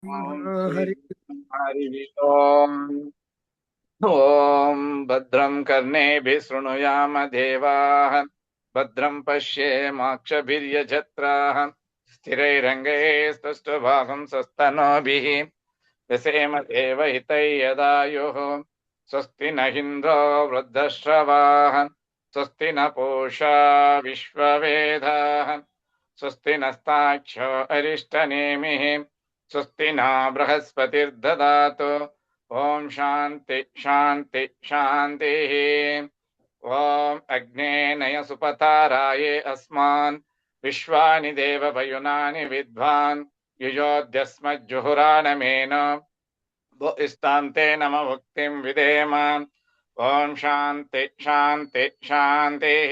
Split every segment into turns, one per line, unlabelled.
हरि
हरि ओम्। ॐ भद्रं कर्णेभिः शृणुयाम देवाः, भद्रं पश्येमाक्षभिर्यजत्राः, स्थिरैरङ्गैस्तुष्टुभागं स्वस्तनोभिः व्यसेम देवहितै यदायुः। स्वस्ति न इन्द्रो वृद्धश्रवाः, स्वस्ति न पूषा विश्ववेदाः, स्वस्ति नस्ताक्षो अरिष्टनेमिः, स्वस्ति न बृहस्पतिर्ददातु। ओम शांति शांति शांतिः। ओम अग्ने नय सुपताराये अस्मान् विश्वानि देववयुनानि विद्वान् युजोद्यस्मज्जुहुरानमेन इस्तान्ते नम भुक्तिं विधेम। ओम शांति शांति शांतिः।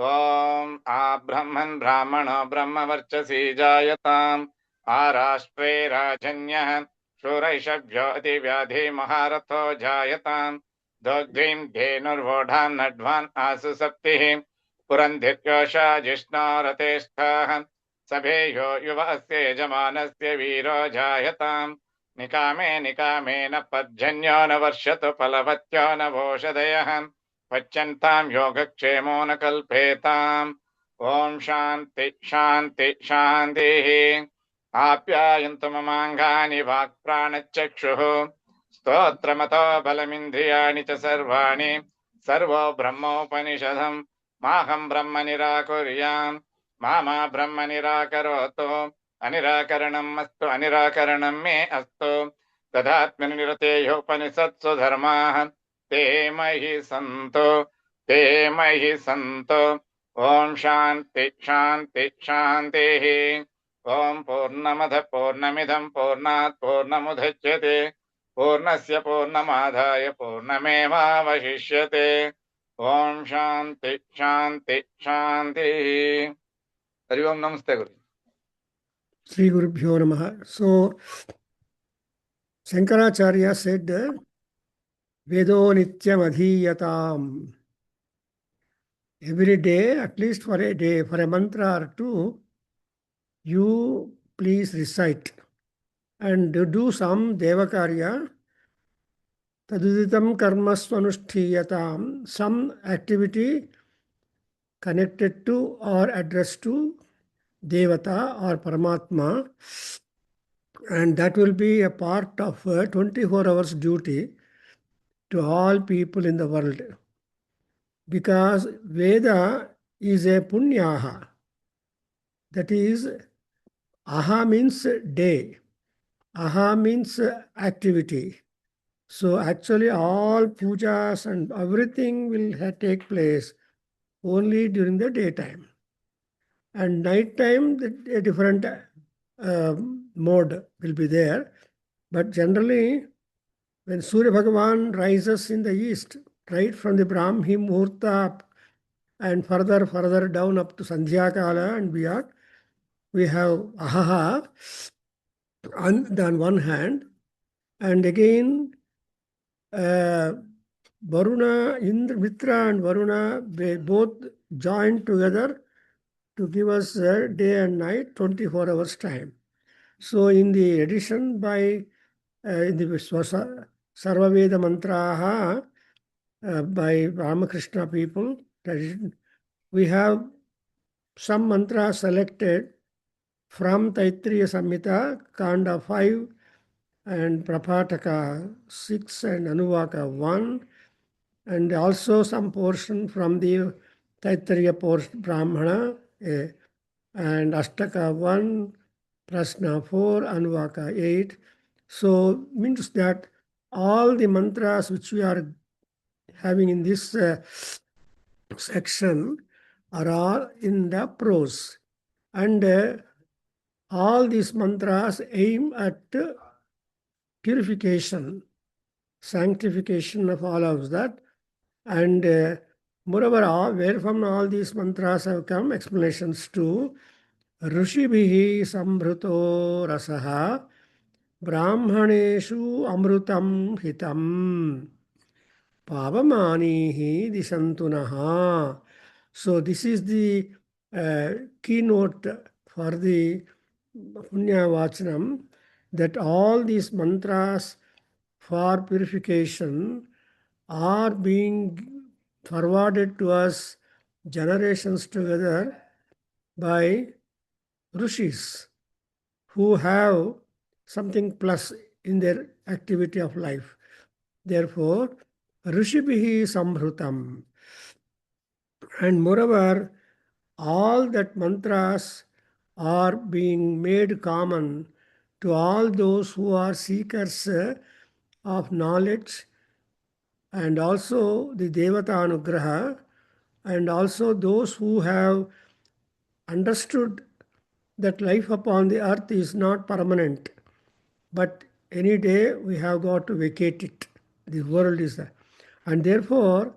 ओम आब्रह्मन् ब्राह्मणो ब्रह्मवर्चसी जायताम्, आराष्ट्रे राजन्यः शूरैषभ्यो अतिव्याधि महारथो जायताम्, दोग्ध्रीं धेनुर्वोढान् नड्वान् आसु सप्तिः पुरन्धिर्योषा जिष्णो रतेष्ठाः, सभेयो युव अस्य यजमानस्य वीरो जायताम्, निकामे निकामेन पर्जन्यो न वर्षतु फलवत्यो न भोषधयः, पच्यन्तां योगक्षेमो न कल्पेताम्। ओम शान्ति शान्ति शान्तिः। आप्यायन्तु ममाङ्गानि वाक्प्राणचक्षुः, स्तोत्रमतो बलमिन्द्रियाणि च सर्वाणि, सर्वो ब्रह्मोपनिषदम् माहं ब्रह्म निराकुर्याम्, मा ब्रह्म निराकरोतु। अनिराकरणम् अस्तु अनिराकरणम् मे अस्तु। तदात्मनिरतेयोपनिषत्सु धर्माः ते महि सन्तु, ते महि सन्तु। ओम शान्ति शान्ति शान्तिः। ओम पूर्णमदः पूर्णमिदं पूर्णात् पूर्णमुदच्यते, पूर्णस्य पूर्णमादाय पूर्णमेवावशिष्यते। ओम शान्ति शान्ति शान्तिः। हरि ओम। नमस्ते गुरु।
Sri Gurubhyo Namaha. So, Shankaracharya said, Vedo Nityam Adhiyatam. Every day, at least for a day, for a mantra or two, you please recite and do some Devakarya, Taduditam Karmasvanushthiyatam, some activity connected to or addressed to Devata or Paramatma, and that will be a part of a 24 hours duty to all people in the world. Because Veda is a punyaha. That is, aha means day, aha means activity. So actually all pujas and everything will take place only during the daytime. And night time, a different mode will be there. But generally, when Surya Bhagavan rises in the east, right from the Brahmi Muhurta up and further down up to Sandhya Kala and beyond, we have Ahaha on one hand, and again Varuna, Indra, Mitra and Varuna, they both joined together to give us day and night, 24 hours time. So in the edition by in the Sarva Veda Mantraha by Ramakrishna people, we have some mantras selected from Taittiriya Samhita, Kanda 5 and Prapataka 6 and Anuvaka 1, and also some portion from the Taittiriya Brahmana and Ashtaka 1, Prasna 4, Anuvaka 8. So means that all the mantras which we are having in this section are all in the prose. And all these mantras aim at purification, sanctification of all of that. And moreover, where from all these mantras have come, explanations to Rushibhihi Sambhruto Rasaha Brahmaneshu Amrutam Hitam Pavamanihi Disantunaha. So this is the keynote for the Punya Vachanam. that all these mantras for purification are being forwarded to us generations together by rishis who have something plus in their activity of life. Therefore, Rishibhihi Sambhrutam. And moreover, all that mantras are being made common to all those who are seekers of knowledge, and also the Devata Anugraha, and also those who have understood that life upon the earth is not permanent, but any day we have got to vacate it. The world is that. And therefore,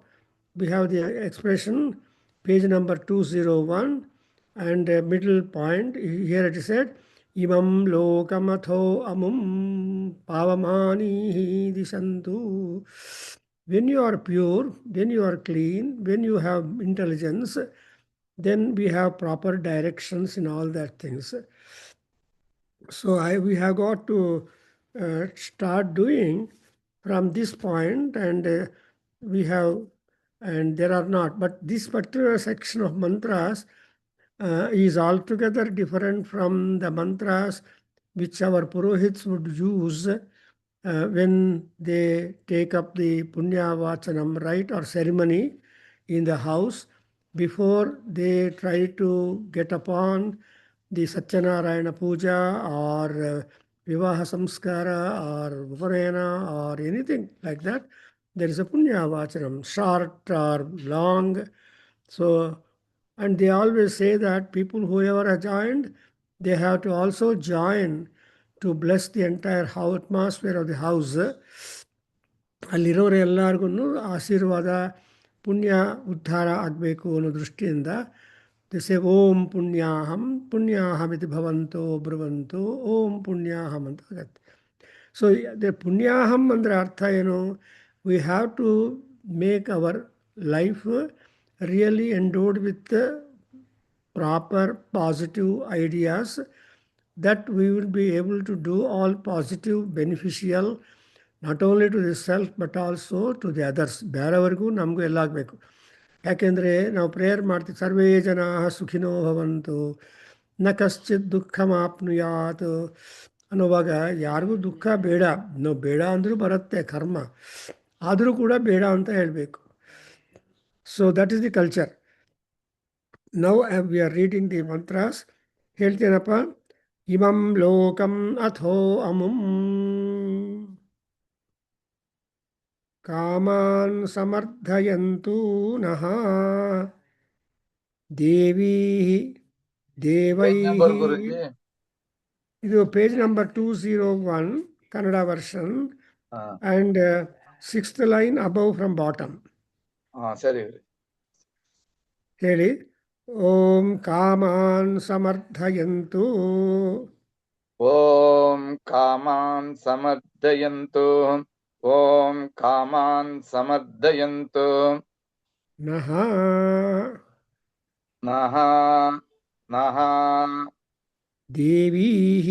we have the expression, page number 201, and middle point, here it is said, Imam lokamatho amum pavamani dishantu. When you are pure, when you are clean, when you have intelligence, then we have proper directions in all that things. So we have got to start doing from this point, and there are not. But this particular section of mantras is altogether different from the mantras which our Purohits would use when they take up the Punya Vachanam rite or ceremony in the house before they try to get upon the Satyanarayana Puja or Vivaha Samskara or Uparayana or anything like that. There is a Punya Vachanam, short or long. So, and they always say that people whoever are joined, they have to also join to bless the entire atmosphere of the house. ಅಲ್ಲಿರೋರು ಎಲ್ಲರಿಗೂ ಆಶೀರ್ವಾದ ಪುಣ್ಯ ಉದ್ಧಾರ ಆಗಬೇಕು ಅನ್ನೋ ದೃಷ್ಟಿಯಿಂದ ದಿಸೆ ಓಂ ಪುಣ್ಯಾಹಂ ಇದು ಭವಂತೋ ಬ್ರುವಂತೋ ಓಂ ಪುಣ್ಯಾಹಂ ಅಂತ ಆಗತ್ತೆ. ಸೊ ಪುಣ್ಯಾಹಂ ಅಂದರೆ ಅರ್ಥ ಏನು? We have to make our life really endowed with proper positive ideas that we will be able to do all positive, beneficial, not only to the self but also to the others. ಬೇರೆಯವರೆಗೂ ನಮಗೂ ಎಲ್ಲ ಆಗಬೇಕು. ಯಾಕೆಂದರೆ ನಾವು prayer ಮಾಡ್ತೀವಿ, ಸರ್ವೇ ಜನ ಸುಖಿನೋ ಭವಂತು ನ ಕಶ್ಚಿತ್ ದುಃಖಮಾಪ್ನುಯಾತ್ ಅನ್ನೋವಾಗ ಯಾರಿಗೂ ದುಃಖ ಬೇಡ. ನಾವು ಬೇಡ ಅಂದರೂ ಬರುತ್ತೆ ಕರ್ಮ, ಆದರೂ ಕೂಡ ಬೇಡ ಅಂತ ಹೇಳಬೇಕು. So that is the culture. Now we are reading the mantras. ಹೇಳ್ತೇನಪ್ಪ. ಇಮಂ ಲೋಕಂ ಅಥೋ ಅಮುಂ ಕಾಮಾನ್ ಸಮರ್ಥಯಂತು ನಃ ದೇವೀ ದೇವೈಃ. ಇದು page number 201 Kannada version and 6th line above from bottom.
ಸರಿ
ಹೇಳಿ. ಓಂ ಕಾಮಾನ್ ಸಮರ್ಥಯಂತು.
ಓಂ ಕಾಮಾನ್ ಸಮರ್ಥಯಂತು. ಓಂ ಕಾಮಾನ್ ಸಮರ್ಥಯಂತು.
ನಃ
ನಃ ನಃ
ದೇವೀಃ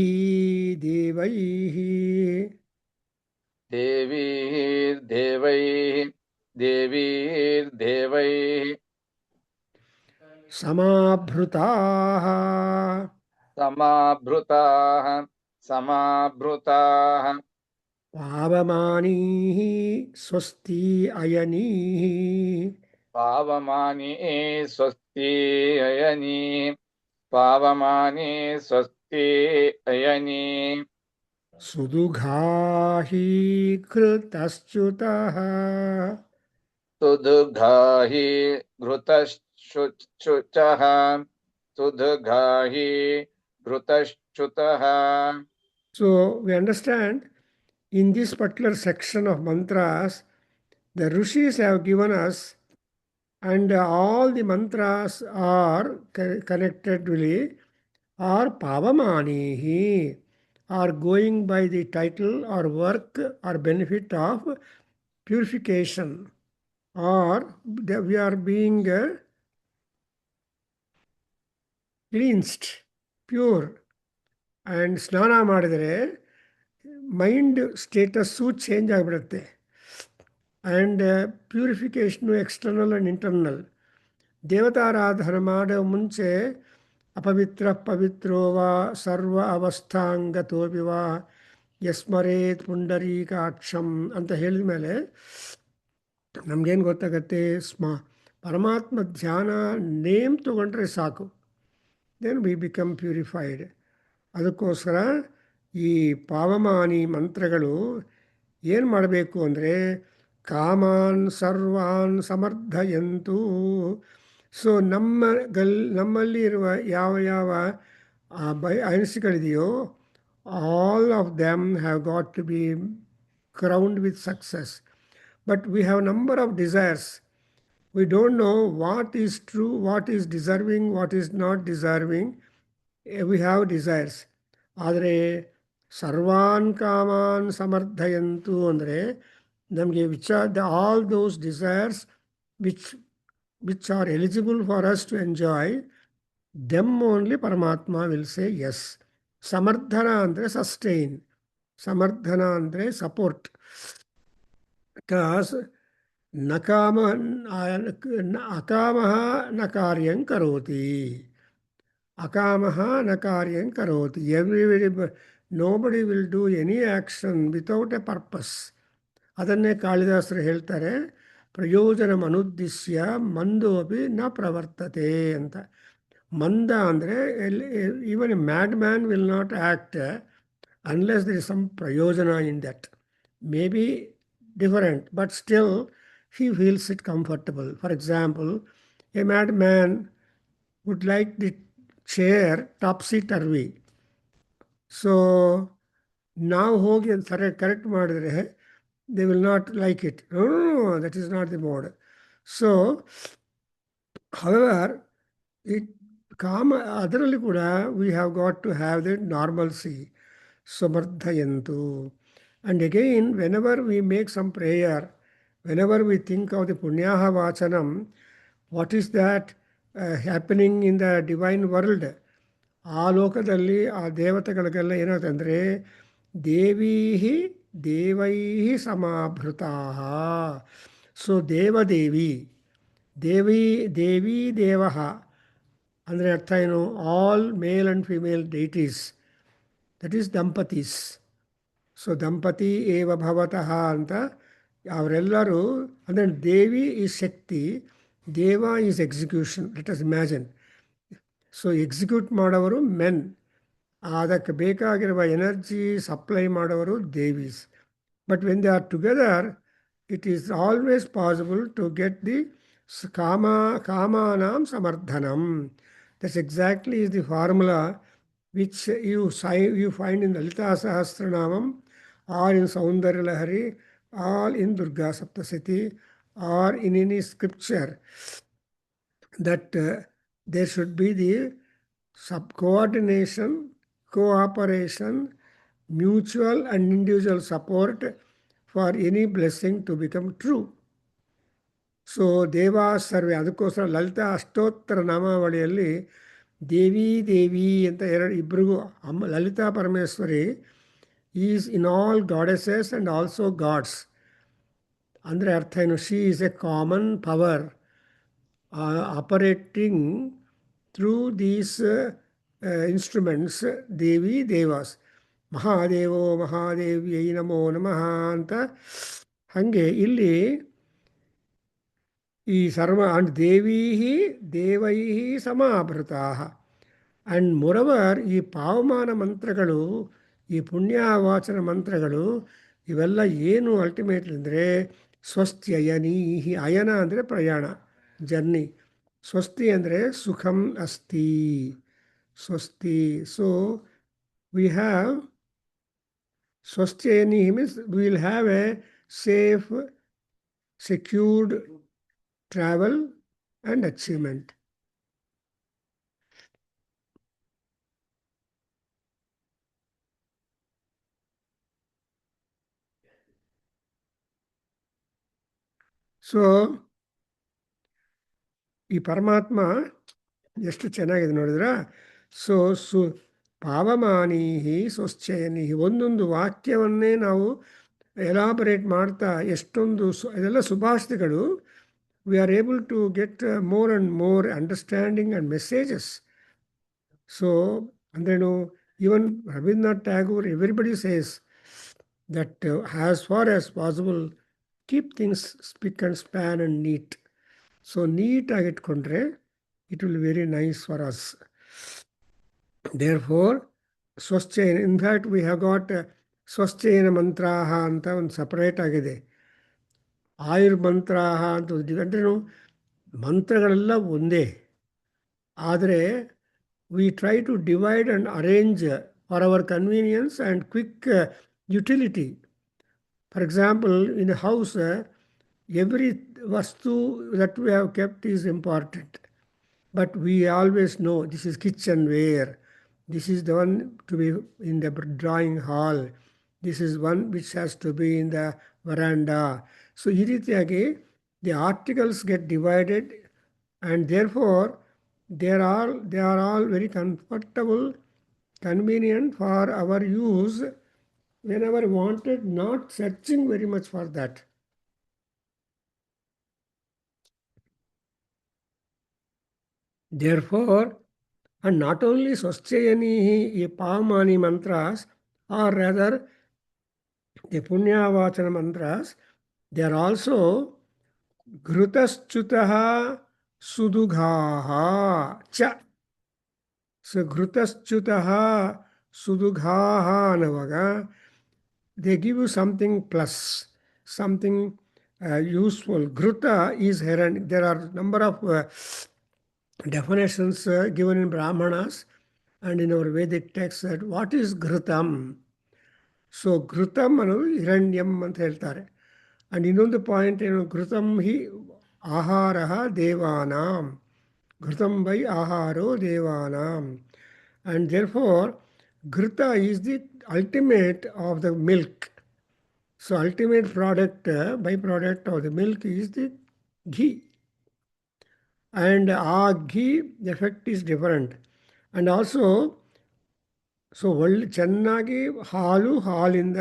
ದೇವೈಃ
ದೇವೀರ್ದೇವೈಃ ದೇವೀರ್ದೇವೈಃ
ಸಮಾಭೃತಾಃ
ಸಮಾಭೃತಾಃ ಸಮಾಭೃತಾಃ
ಪಾವಮಾನೀಃ ಸ್ವಸ್ತಿ ಅಯನೀಃ
ಪಾವಮಾನಿ ಸ್ವಸ್ತಿ ಅಯನಿ ಪಾವಮಾನಿ ಸ್ವಸ್ತಿ ಅಯನಿ
ಸುದುಘಾಹಿ ಕೃತಶ್ಚ್ಯುತಃ
ಸುದುಘಾಹಿ ಘೃತಶ್ಚುತಃ ಸುದುಘಾಹಿ ಘೃತಶ್ಚುತಃ.
So we understand in this particular section of mantras, the rishis have given us, and all the mantras are connectedly, are pavamanihi, are going by the title or work or benefit of purification, or we are being cleansed, pure. And ಸ್ನಾನ ಮಾಡಿದರೆ mind status change ಆಗಿಬಿಡುತ್ತೆ. And purification external and internal. ದೇವತಾರಾಧನೆ ಮಾಡೋ ಮುಂಚೆ ಅಪವಿತ್ರ ಪವಿತ್ರೋ ವಾ ಸರ್ವ ಅವಸ್ಥಾಂಗತೋಪಿ ವಾ ಯಸ್ಮರೇತ್ ಪುಂಡರೀಕಾಕ್ಷಂ ಅಂತ ಹೇಳಿದ ಮೇಲೆ ನಮಗೇನು ಗೊತ್ತಾಗತ್ತೆ? ಪರಮಾತ್ಮ ಧ್ಯಾನ ನೇಮ್ ತೊಗೊಂಡ್ರೆ ಸಾಕು, ದೆನ್ ವಿ ಬಿಕಮ್ ಪ್ಯೂರಿಫೈಡ್. ಅದಕ್ಕೋಸ್ಕರ ಈ ಪಾವಮಾನಿ ಮಂತ್ರಗಳು ಏನು ಮಾಡಬೇಕು ಅಂದರೆ ಕಾಮಾನ್ ಸರ್ವಾನ್ ಸಮರ್ಥಯಂತು. ಸೊ ನಮ್ಮಲ್ಲಿ ಇರುವ ಯಾವ ಯಾವ ಅನಿಸಿಕೆಗಳಿದೆಯೋ all of them have got to be crowned with success. But we have number of desires. We don't know what is true, what is deserving, what is not deserving. We have desires. ಆದರೆ ಸರ್ವಾನ್ ಕಾಮಾನ್ ಸಮರ್ಥಯಂತು ಅಂದರೆ ನಮಗೆ all those desires which are eligible for us to enjoy them only ಪರಮಾತ್ಮ will say yes. ಸಮರ್ಥನ ಅಂದರೆ sustain, ಸಮರ್ಥನ ಅಂದರೆ support. ಅಕಾಮಃ ನ ಕಾರ್ಯಂ ಕರೋತಿ, ಅಕಾಮಃ ನ ಕಾರ್ಯಂ ಕರೋತಿ. Nobody will do any action without A purpose. ಅದನ್ನೇ ಕಾಳಿದಾಸರು ಹೇಳ್ತಾರೆ, ಪ್ರಯೋಜನ ಅನುದ್ದೇಶ್ಯ ಮಂದೋಪಿ ನ ಪ್ರವರ್ತತೆ ಅಂತ. ಮಂದ ಅಂದರೆ even A mad man will not act unless there is some prayojana in that. Maybe different, but still he feels it comfortable. For example, a madman would like the chair topsy-turvy. So now ಹೋಗಿ correct ಮಾಡಿದ್ರೆ they will not like it. No, that is not the mode. So however, ಅದರಲ್ಲಿ ಕೂಡ we have got to have the normalcy. Samardhayantu. And again, whenever we make some prayer, whenever we think of the punyaha vachanam, what is that happening in the divine world? ಆ ಲೋಕದಲ್ಲಿ ಆ ದೇವತೆಗಳಿಗೆಲ್ಲ ಏನಾಗುತ್ತೆ ದೇವೀಹಿ ದೇವೈಹಿ ಸಮಾಭೃತಾ. So ದೇವದೇವಿ, ದೇವಿ ದೇವಃ ಅಂದರೆ ಅರ್ಥ ಏನು? All male and female deities, that is ದಂಪತೀಸ್. So ದಂಪತಿ ಏವ ಭವತಃ ಅಂತ ಅವರೆಲ್ಲರೂ ಅಂದರೆ ದೇವಿ is Shakti, Deva is execution. Let us imagine. So execute ಮಾಡೋವರು ಮೆನ್, ಅದಕ್ಕೆ ಬೇಕಾಗಿರುವ ಎನರ್ಜಿ ಸಪ್ಲೈ ಮಾಡೋವರು ದೇವೀಸ್. But when they are together it is always possible to get the ಕಾಮಾನಾಂ ಸಮರ್ಥನಂ. That's exactly is the formula which you find in Lalita Sahasranamam or in Saundarya Lahari or in Durga Saptasati or in any scripture, that there should be the coordination, cooperation, mutual and individual support for any blessing to become true. So ದೇವಾ ಸರ್ವೆ. ಅದಕ್ಕೋಸ್ಕರ ಲಲಿತಾ ಅಷ್ಟೋತ್ತರ ನಾಮಾವಳಿಯಲ್ಲಿ ದೇವಿ ದೇವಿ ಅಂತ ಇಬ್ಬರಿಗೂ Lalita Parameshwari is in all goddesses and also gods. ಅಂದರೆ ಅರ್ಥ ಏನು? She is a common power operating through these instruments, ದೇವಿ ದೇವಾಸ್. ಮಹಾದೇವೋ ಮಹಾದೇವ್ಯೈ ನಮೋ ನಮಃ ಅಂತ. ಹಾಗೆ ಇಲ್ಲಿ ಈ ಸರ್ವ ಅಂಡ್ ದೇವೀ ದೇವೈ ಸಮಾಭೃತಾ. ಆ್ಯಂಡ್ ಮೊರವರ್ ಈ ಪಾವಮಾನ ಮಂತ್ರಗಳು, ಈ ಪುಣ್ಯವಾಚನ ಮಂತ್ರಗಳು ಇವೆಲ್ಲ ಏನು ಅಲ್ಟಿಮೇಟ್ಲಿ ಅಂದರೆ ಸ್ವಸ್ತಿ ಅಯನೀಹಿ. ಅಯನ ಅಂದರೆ ಪ್ರಯಾಣ, ಜರ್ನಿ. ಸ್ವಸ್ತಿ ಅಂದರೆ ಸುಖಂ ಅಸ್ತಿ, ಸ್ವಸ್ತಿ. ಸೊ ವಿ ಹ್ಯಾವ್ ಸ್ವಸ್ತಿ ಅಯನೀಹಿ means we will have a safe, secured travel and achievement. So ಈ ಪರಮಾತ್ಮ ಎಷ್ಟು ಚೆನ್ನಾಗಿದೆ ನೋಡಿದ್ರ. ಸೊ ಪಾವಮಾನೀಹಿ ಸ್ವಶ್ಚಯನಿಹಿ. ಒಂದೊಂದು ವಾಕ್ಯವನ್ನೇ ನಾವು ಎಲಾಬರೇಟ್ ಮಾಡ್ತಾ ಎಷ್ಟೊಂದು ಇದೆಲ್ಲ ಸುಭಾಷಿತಗಳು. We are able to get more and more understanding and messages. So ಅಂದ್ರೇನು, even Rabindranath Tagore, everybody says that as far as possible keep things spick and span and neat. So neat-ಆಗಿ ಇಟ್ಕೊಂಡ್ರೆ it will be very nice for us. Therefore, ಸ್ವಶ್ಚಯನ, in fact we have got ಸ್ವಶ್ಚಯನ ಮಂತ್ರಾಹ ಅಂತ ಒಂದು separate ಆಗಿದೆ. ಆಯುರ್ಮಂತ್ರಾಹ ಅಂತ ಅಂದ್ರೇನು, ಮಂತ್ರಗಳೆಲ್ಲ ಒಂದೇ, ಆದರೆ we try to divide and arrange for our convenience and quick utility. For example, in a house, every vastu that we have kept is important. But we always know this is kitchenware, this is the one to be in the drawing hall, this is one which has to be in the veranda. So, ಈ ರೀತಿಯಾಗಿ the articles get divided, and therefore they are all very comfortable, convenient for our use whenever wanted, not searching very much for that. Therefore, and not only Swasthayanihi, Pavamani mantras, or rather the Punyavachana mantras, they are also Ghrutaschutaha Sudughaha Cha. So Ghrutaschutaha Sudughaha Navaga, they give you something plus, something useful. Ghruta is heron. There are number of definitions given in Brahmanas and in our Vedic text that what is ghrutam. So ghrutam ಅನ್ನೋದು ಹಿರಣ್ಯಂ ಅಂತ ಹೇಳ್ತಾರೆ. And ಇನ್ನೊಂದು point ಏನು, ಘೃತಂ ಹಿ ಆಹಾರ ದೇವಾನಾಂ, ಘೃತಂ by ಆಹಾರೋ ದೇವಾನಾಂ. And therefore, ghruta is the ultimate of the milk. So ultimate product, byproduct of the milk is the ghee. And our ghee effect is different. And also, so ಒಳ್ಳೆ ಚೆನ್ನಾಗಿ ಹಾಲಿಂದ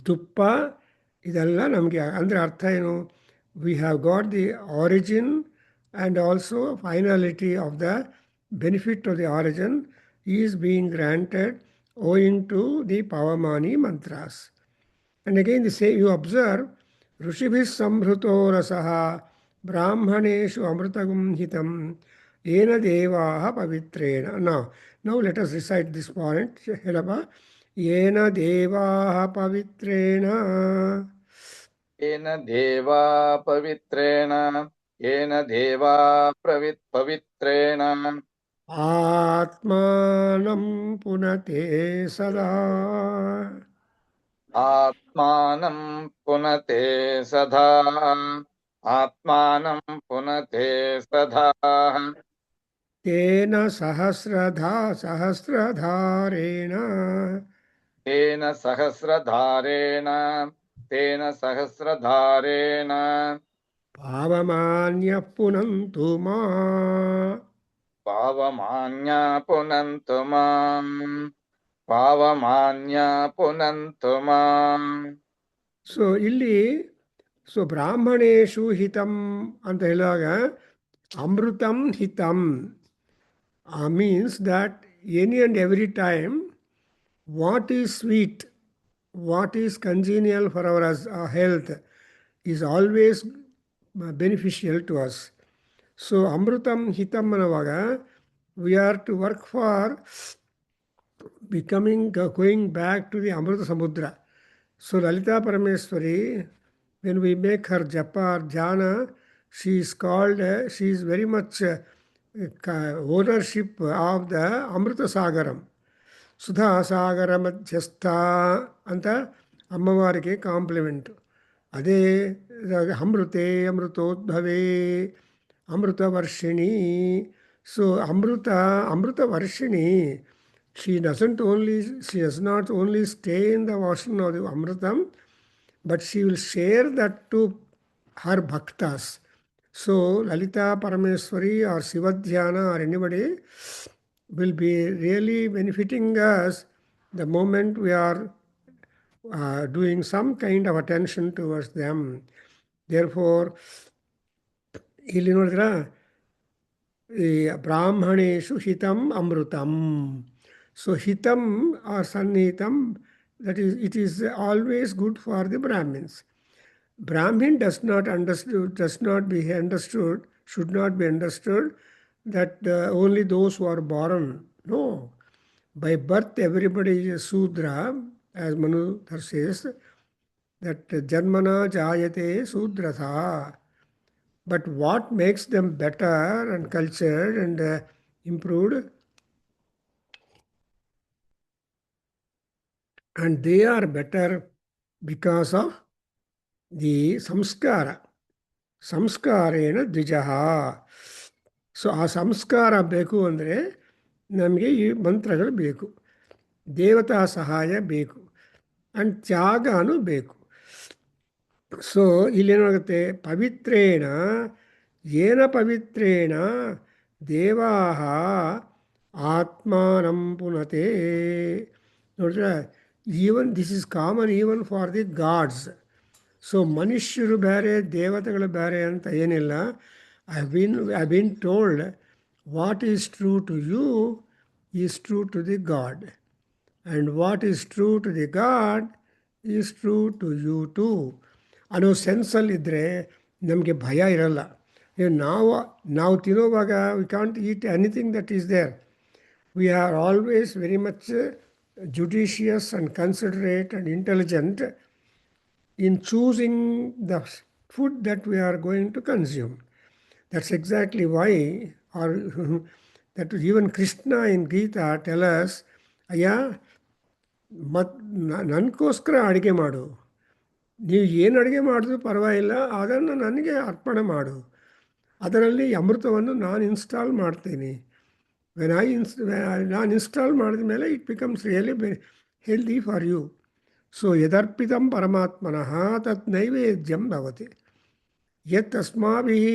ತುಪ್ಪ ಇದೆಲ್ಲ ನಮಗೆ ಅಂದರೆ ಅರ್ಥ ಏನು, we have got the origin and also finality of the benefit of the origin is being granted owing to the Pavamani mantras. And again, you observe, Rushibhis Samhruto Rasaha Brahmaneshu Amritagum Hitam Ena Devaha Pavitrena. Now let us recite this point. Helaba. Ena Devaha Pavitrena.
Ena Deva Pavitrena. Ena Deva Pavitrena.
Atmanam Punate Sada.
Atmanam Punate Sadha. Atmanam Punate Sadha.
Tena Sahasradharena.
Tena Sahasradharena. Tena Sahasradharena.
Pavamanya Punantu Ma.
Pavamanya Punantu Mam. Pavamanya Punantu Mam.
So ಇಲ್ಲಿ ಬ್ರಾಹ್ಮಣೇಶು ಹಿತಂ ಅಂತ ಹೇಳುವಾಗ ಅಮೃತಂ ಹಿತಂ means that any and every time what is sweet, what is congenial for our health is always beneficial to us. So ಅಮೃತಂ ಹಿತಂ ಅನ್ನುವಾಗ we are to work for going back to the Amrita Samudra. So Lalita Parameswari, when we make her japa or jhana, she is called, she is very much ownership of the Amrita Sagaram. Sudha Sagara Madhyastha anta ಅಮ್ಮವಾರಿಗೆ compliment. ಅದೇ ಅಮೃತೆ ಅಮೃತೋದ್ಭವೇ ಅಮೃತವರ್ಷಿಣಿ. So ಅಮೃತ ವರ್ಷಿಣಿ. She does not only stay in the ocean of the Amritam, but she will share that to her bhaktas. So Lalita Parameswari or Sivadhyana or anybody, will be really benefiting us the moment we are doing some kind of attention towards them. Therefore, ಇಲ್ಲಿ ನೋಡಿದ್ರ ಈ ಬ್ರಾಹ್ಮಣೇಶು ಹಿತಂ ಅಮೃತಂ. So ಹಿತಂ are ಸನ್ನಿಹಿತಂ, that is, it is always good for the Brahmins. Brahmin does not be understood, should not be understood that only those who are born. No. By birth, everybody is a Sudra, as Manudhar says, that Janmana Jayate Sudratha. But what makes them better and cultured and improved? And they are better because of the samskara. ಸಂಸ್ಕಾರೇಣ ದ್ವಿಜಃ. So ಆ ಸಂಸ್ಕಾರ ಬೇಕು ಅಂದರೆ ನಮಗೆ ಈ ಮಂತ್ರಗಳು ಬೇಕು, ದೇವತಾ ಸಹಾಯ ಬೇಕು, ಆ್ಯಂಡ್ ತ್ಯಾಗನೂ ಬೇಕು. ಸೊ ಇಲ್ಲೇನಾಗುತ್ತೆ, ಪವಿತ್ರೇಣ ಏನ ಪವಿತ್ರೇಣ ದೇವಾಹ ಆತ್ಮಾನಂ ಪುನತೆ. ನೋಡಿದ್ರೆ, even this is common even for the gods. So ಮನುಷ್ಯರು ಬೇರೆ, ದೇವತೆಗಳು ಬೇರೆ ಅಂತ ಏನಿಲ್ಲ. I been told what is true to you is true to the god, and what is true to the god is true to you to ಅನ್ನೋ ಸೆನ್ಸಲ್ಲಿದ್ದರೆ ನಮಗೆ ಭಯ ಇರಲ್ಲ. ನಾವು ತಿನ್ನೋವಾಗ we can't eat anything that is there. We are always very much judicious and considerate and intelligent in choosing the food that we are going to consume. That's exactly why, or that even Krishna in Gita tell us, ಅಯ್ಯ ನನಗೋಸ್ಕರ ಅಡುಗೆ ಮಾಡು, ನೀವು ಏನು ಅಡುಗೆ ಮಾಡಿದ್ರೂ ಪರವಾಗಿಲ್ಲ, ಅದನ್ನು ನನಗೆ ಅರ್ಪಣೆ ಮಾಡು, ಅದರಲ್ಲಿ ಅಮೃತವನ್ನು ನಾನು ಇನ್ಸ್ಟಾಲ್ ಮಾಡ್ತೀನಿ. ನಾನು ಇನ್ಸ್ಟಾಲ್ ಮಾಡಿದ ಮೇಲೆ it becomes really healthy for you. So ಯದರ್ಪಿತಂ ಪರಮಾತ್ಮನಃ ತತ್ ನೈವೇದ್ಯಂ ಭವತಿ, ಯತ್ ಅಸ್ಮಾಭಿಃ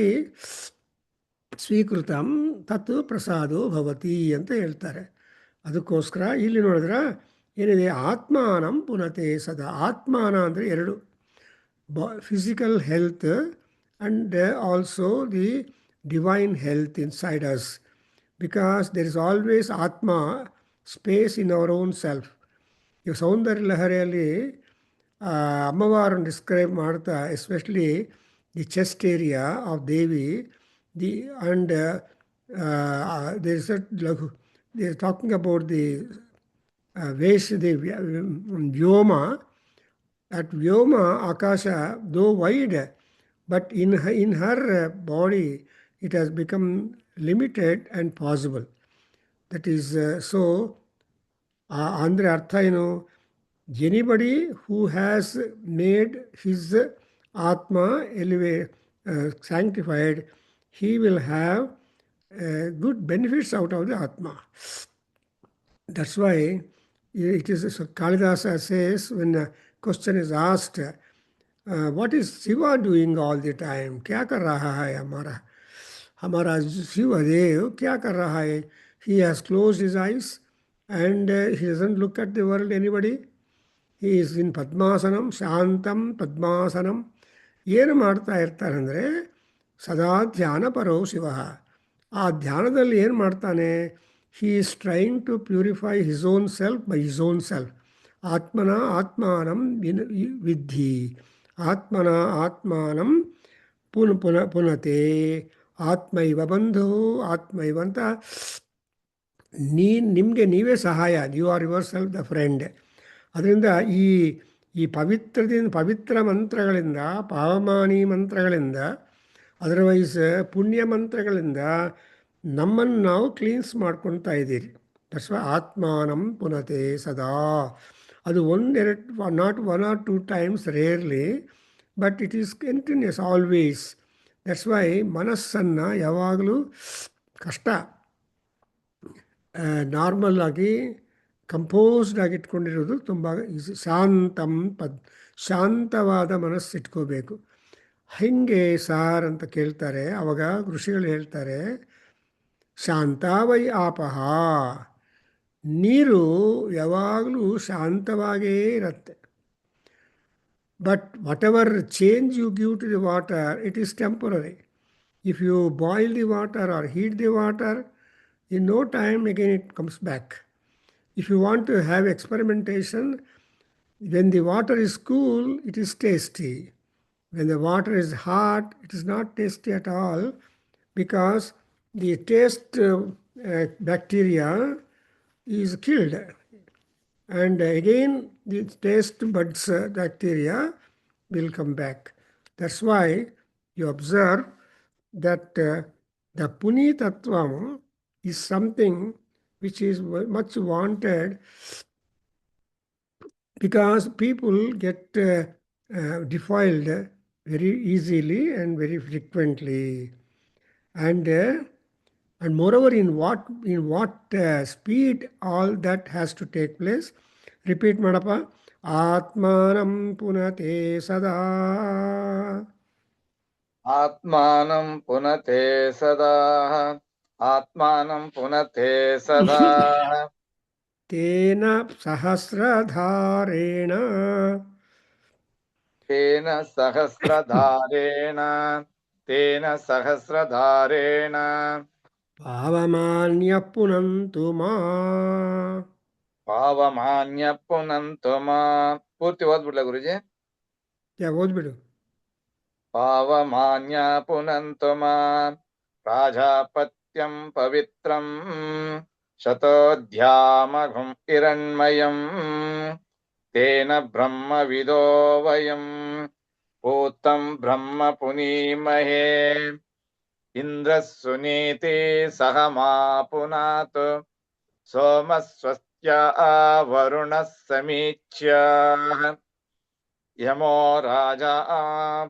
ಸ್ವೀಕೃತಂ ತತ್ ಪ್ರಸಾದೋ ಭವತಿ ಅಂತ ಹೇಳ್ತಾರೆ. ಅದಕ್ಕೋಸ್ಕರ ಇಲ್ಲಿ ನೋಡಿದ್ರೆ ಏನಿದೆ, ಆತ್ಮಾನಂ ಪುನತೆ ಸದಾ. ಆತ್ಮಾನ ಅಂದರೆ ಎರಡು, physical health and also the divine health inside us, because there is always atma space in our own self. ಈಗ ಸೌಂದರ್ಯ ಲಹರಿಯಲ್ಲಿ ಅಮ್ಮವಾರನ್ನು ಡಿಸ್ಕ್ರೈಬ್ ಮಾಡ್ತಾ, especially the chest area of Devi, the and there is ಲಘು, they are talking about the the ವ್ಯೋಮ. That ವ್ಯೋಮ ಆಕಾಶ though wide, but in her body it has become limited and possible. That is so ಅಂದರೆ ಅರ್ಥ ಏನು, anybody who has made his ಆತ್ಮ sanctified, he will have good benefits out of the Atma. That's why it is, Kalidasa says, when a question is asked, what is Shiva doing all the time? Kya kar raha hai hamara Shiva Dev, kya kar raha hai? He has closed his eyes and he doesn't look at the world, anybody. He is in Padmasanam, Shantam Padmasanam. ಏನು ಮಾಡ್ತಾ ಇರ್ತಾರೆ ಅಂದರೆ, ಸದಾ ಧ್ಯಾನ ಪರೋ ಶಿವ. ಆ ಧ್ಯಾನದಲ್ಲಿ ಏನು ಮಾಡ್ತಾನೆ, he is trying to purify his own self by his own self. ಆತ್ಮನ ಆತ್ಮಾನಂ ವಿದ್ಧಿ, ಆತ್ಮನ ಆತ್ಮಾನಂ ಪುನತೆ, ಆತ್ಮೈವ ಬಂಧು ಆತ್ಮೈವ ಅಂತ ನಿಮಗೆ ನೀವೇ ಸಹಾಯ, you are your self the friend. ಅದರಿಂದ ಈ ಪವಿತ್ರ ಮಂತ್ರಗಳಿಂದ, ಪಾವಮಾನಿ ಮಂತ್ರಗಳಿಂದ, ಅದರ್ವೈಸ್ ಪುಣ್ಯ ಮಂತ್ರಗಳಿಂದ ನಮ್ಮನ್ನು ನಾವು ಕ್ಲೀನ್ಸ್ ಮಾಡ್ಕೊಳ್ತಾ ಇದ್ದೀರಿ. ದಟ್ಸ್ ವೈ ಆತ್ಮಾನಂ ಪುನತೆ ಸದಾ. ಅದು ಒಂದೆರಡು, not 1 or 2 times, rarely, but it is continuous always. That's why ಮನಸ್ಸನ್ನು ಯಾವಾಗಲೂ ಕಷ್ಟ ನಾರ್ಮಲ್ ಆಗಿ ಕಂಪೋಸ್ಡ್ ಆಗಿ ಇಟ್ಕೊಂಡಿರೋದು ತುಂಬ ಈಸಿ. ಶಾಂತವಾದ ಮನಸ್ಸು ಇಟ್ಕೋಬೇಕು. ಹೆಂಗೆ ಸಾರ್ ಅಂತ ಕೇಳ್ತಾರೆ. ಅವಾಗ ಋಷಿಗಳು ಹೇಳ್ತಾರೆ, ಶಾಂತಾವೈ ಆಪಹ. ನೀರು ಯಾವಾಗಲೂ ಶಾಂತವಾಗೇ ಇರುತ್ತೆ. But whatever change you give to the water, it is temporary. If you boil the water or heat the water, in no time again it comes back. If you want to have experimentation, when the water is cool, it is tasty. When the water is hot, it is not tasty at all because the taste bacteria is killed. And again, the taste buds bacteria will come back. That's why you observe that the Punitattvam is something which is much wanted because people get defiled very easily and very frequently. And moreover, in what speed all that has to take place. Repeat Madapa. Atmanam punate sada.
आत्मानं पुनते सदा आत्मानं पुनते सदा
Tena sahasradharena.
तेन सहस्रधारेण तेन सहस्रधारेण
Pavamanya punantu ma.
पावमान्य पुनन्तु मा पूर्ति ओद्बिಡ್ಲಾ ಗುರುಜಿ
ಓದ್ಬಿಡು.
पावमान्य पुनन्तु मा प्राजापत्यं पवित्रं शतोऽध्यामघं हिरण्मयं तेन ब्रह्मविदो वयं भूतं ब्रह्म पुनीमहे इन्द्रः सुनीति सह मा पुनातु सोमस्वस्त्या वरुणः समीच्य यमो राजा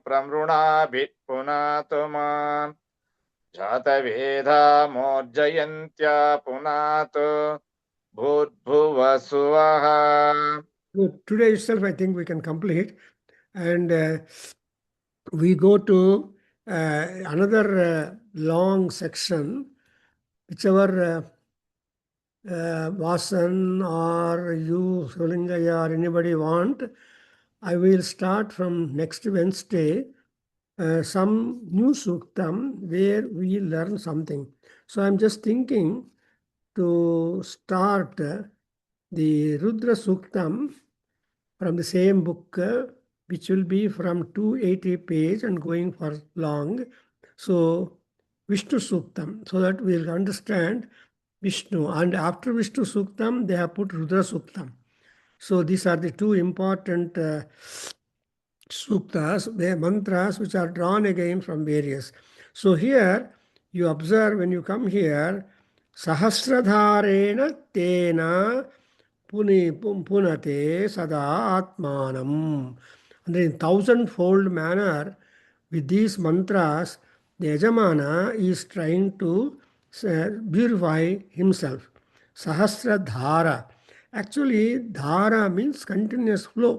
प्रमृणाभिः पुनातु मां जातवेदा मोर्जयन्त्या पुनातु भूर्भुवसुवः.
Good. Today itself, I think we can complete. And we go to another long section, whichever Vasan or you, Solingaya, or anybody want. I will start from next Wednesday some new suktam where we learn something. So I'm just thinking to start the Rudra Suktam from the same book, which will be from 280 page and going for long. So Vishnu Suktam, so that we'll understand Vishnu. And after Vishnu Suktam, they have put Rudra Suktam. So these are the two important suktas, the mantras which are drawn again from various. So here you observe when you come here, Sahasradharena Tena punate sada atmanam. And in 1,000-fold manner, with these mantras, the Yajamana is trying to purify himself. Sahasradhara. Actually, dhara means continuous flow.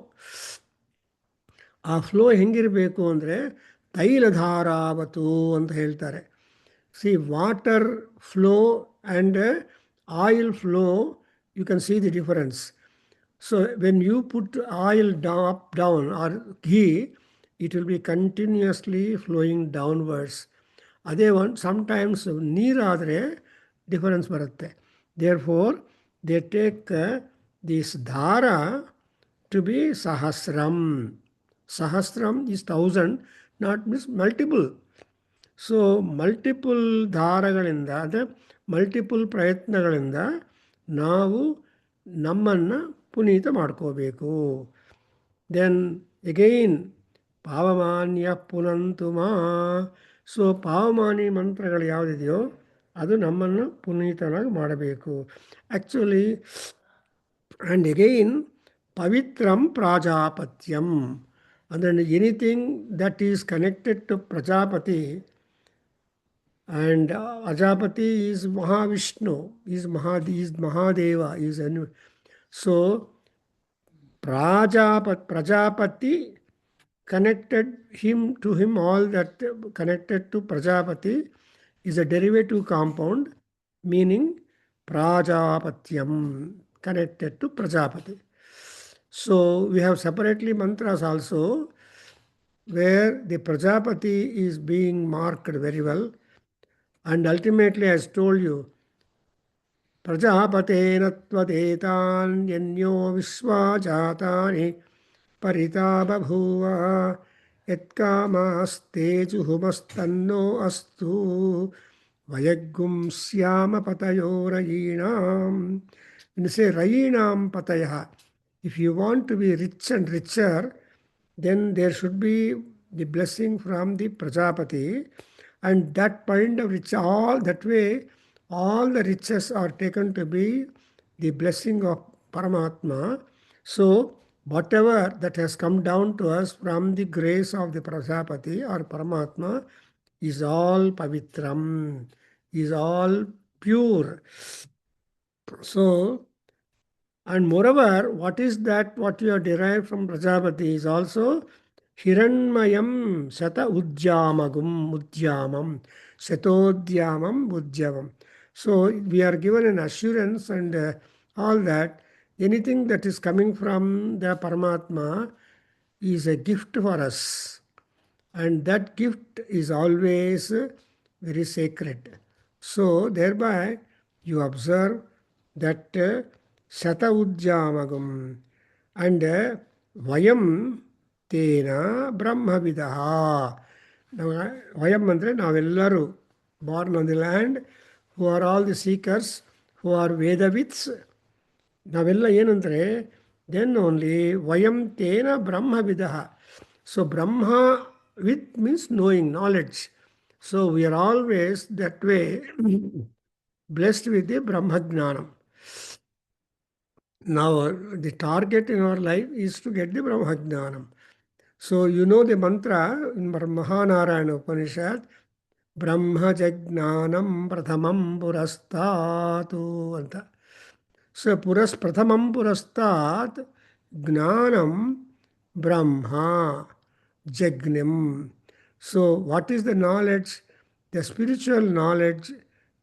ಆ flow ಹೆಂಗಿರಬೇಕು ಅಂದರೆ ತೈಲಧಾರಾವತು ಅಂತ ಹೇಳ್ತಾರೆ. C water flow and oil flow, you can see the difference. So when you put oil up down or ghee, it will be continuously flowing downwards. ಅದೇ sometimes ನೀರಾದರೆ difference ಬರುತ್ತೆ. Therefore they take this dhara to be sahasram. Sahasram is 1,000, not means multiple. So multiple ಧಾರಗಳಿಂದ ಅಂದರೆ multiple ಪ್ರಯತ್ನಗಳಿಂದ ನಾವು ನಮ್ಮನ್ನು ಪುನೀತ ಮಾಡ್ಕೋಬೇಕು. Then again ಪಾವಮಾನ್ಯ ಪುನಂತು ಮಾ. So ಪಾವಮಾನಿ ಮಂತ್ರಗಳು ಯಾವುದಿದೆಯೋ ಅದು ನಮ್ಮನ್ನು ಪುನೀತನಾಗಿ ಮಾಡಬೇಕು. ಆ್ಯಕ್ಚುಲಿ ಆ್ಯಂಡ್ ಎಗೈನ್ ಪವಿತ್ರಂ ಪ್ರಾಜಾಪತ್ಯಂ ಅಂದರೆ anything that is connected to Prajapati. And Ajapati is Mahavishnu, is Mahadeva, is so Prajapati connected to him all that connected to Prajapati is a derivative compound meaning Prajapatyam, connected to Prajapati. So we have separately mantras also where the Prajapati is being marked very well. And ultimately, as told you, Prajapatena tvadetanyo visva jatani parita babhuva yatkamastejuhumastanno astu vayagum syama patayo rayinam. When you say rayinam patayah, if you want to be rich and richer, then there should be the blessing from the Prajapati, and that point of rich, all that way, all the riches are taken to be the blessing of Paramatma. So, whatever that has come down to us from the grace of the Prajapati or Paramatma is all pavitram, is all pure. So, and moreover, what is that what you have derived from Prajapati is also Hiranmayam Sata Udjamam, Satodhyamam Udjavam. So we are given an assurance and all that anything that is coming from the Paramatma is a gift for us. And that gift is always very sacred. So thereby you observe that Shata Udjamagam and Vayam Tena Brahmavidaha. Vayam andre navellaru born on the land, who are all the seekers, who are Vedavits. ನಾವೆಲ್ಲ ಏನಂದರೆ then only ವಯಂ ತೇನ ಬ್ರಹ್ಮವಿದಃ. So Brahma ವಿತ್ means knowing knowledge. So we are always that way blessed with the Brahmagnanam. Now the target in our life is to get the Brahmagnanam. So you know the mantra in Mahanarayana Upanishad, Brahma Jagnanam Prathamam Purastatu anta. So Prathamam Purastat Gnanam Brahma Jagnim. So what is the knowledge? The spiritual knowledge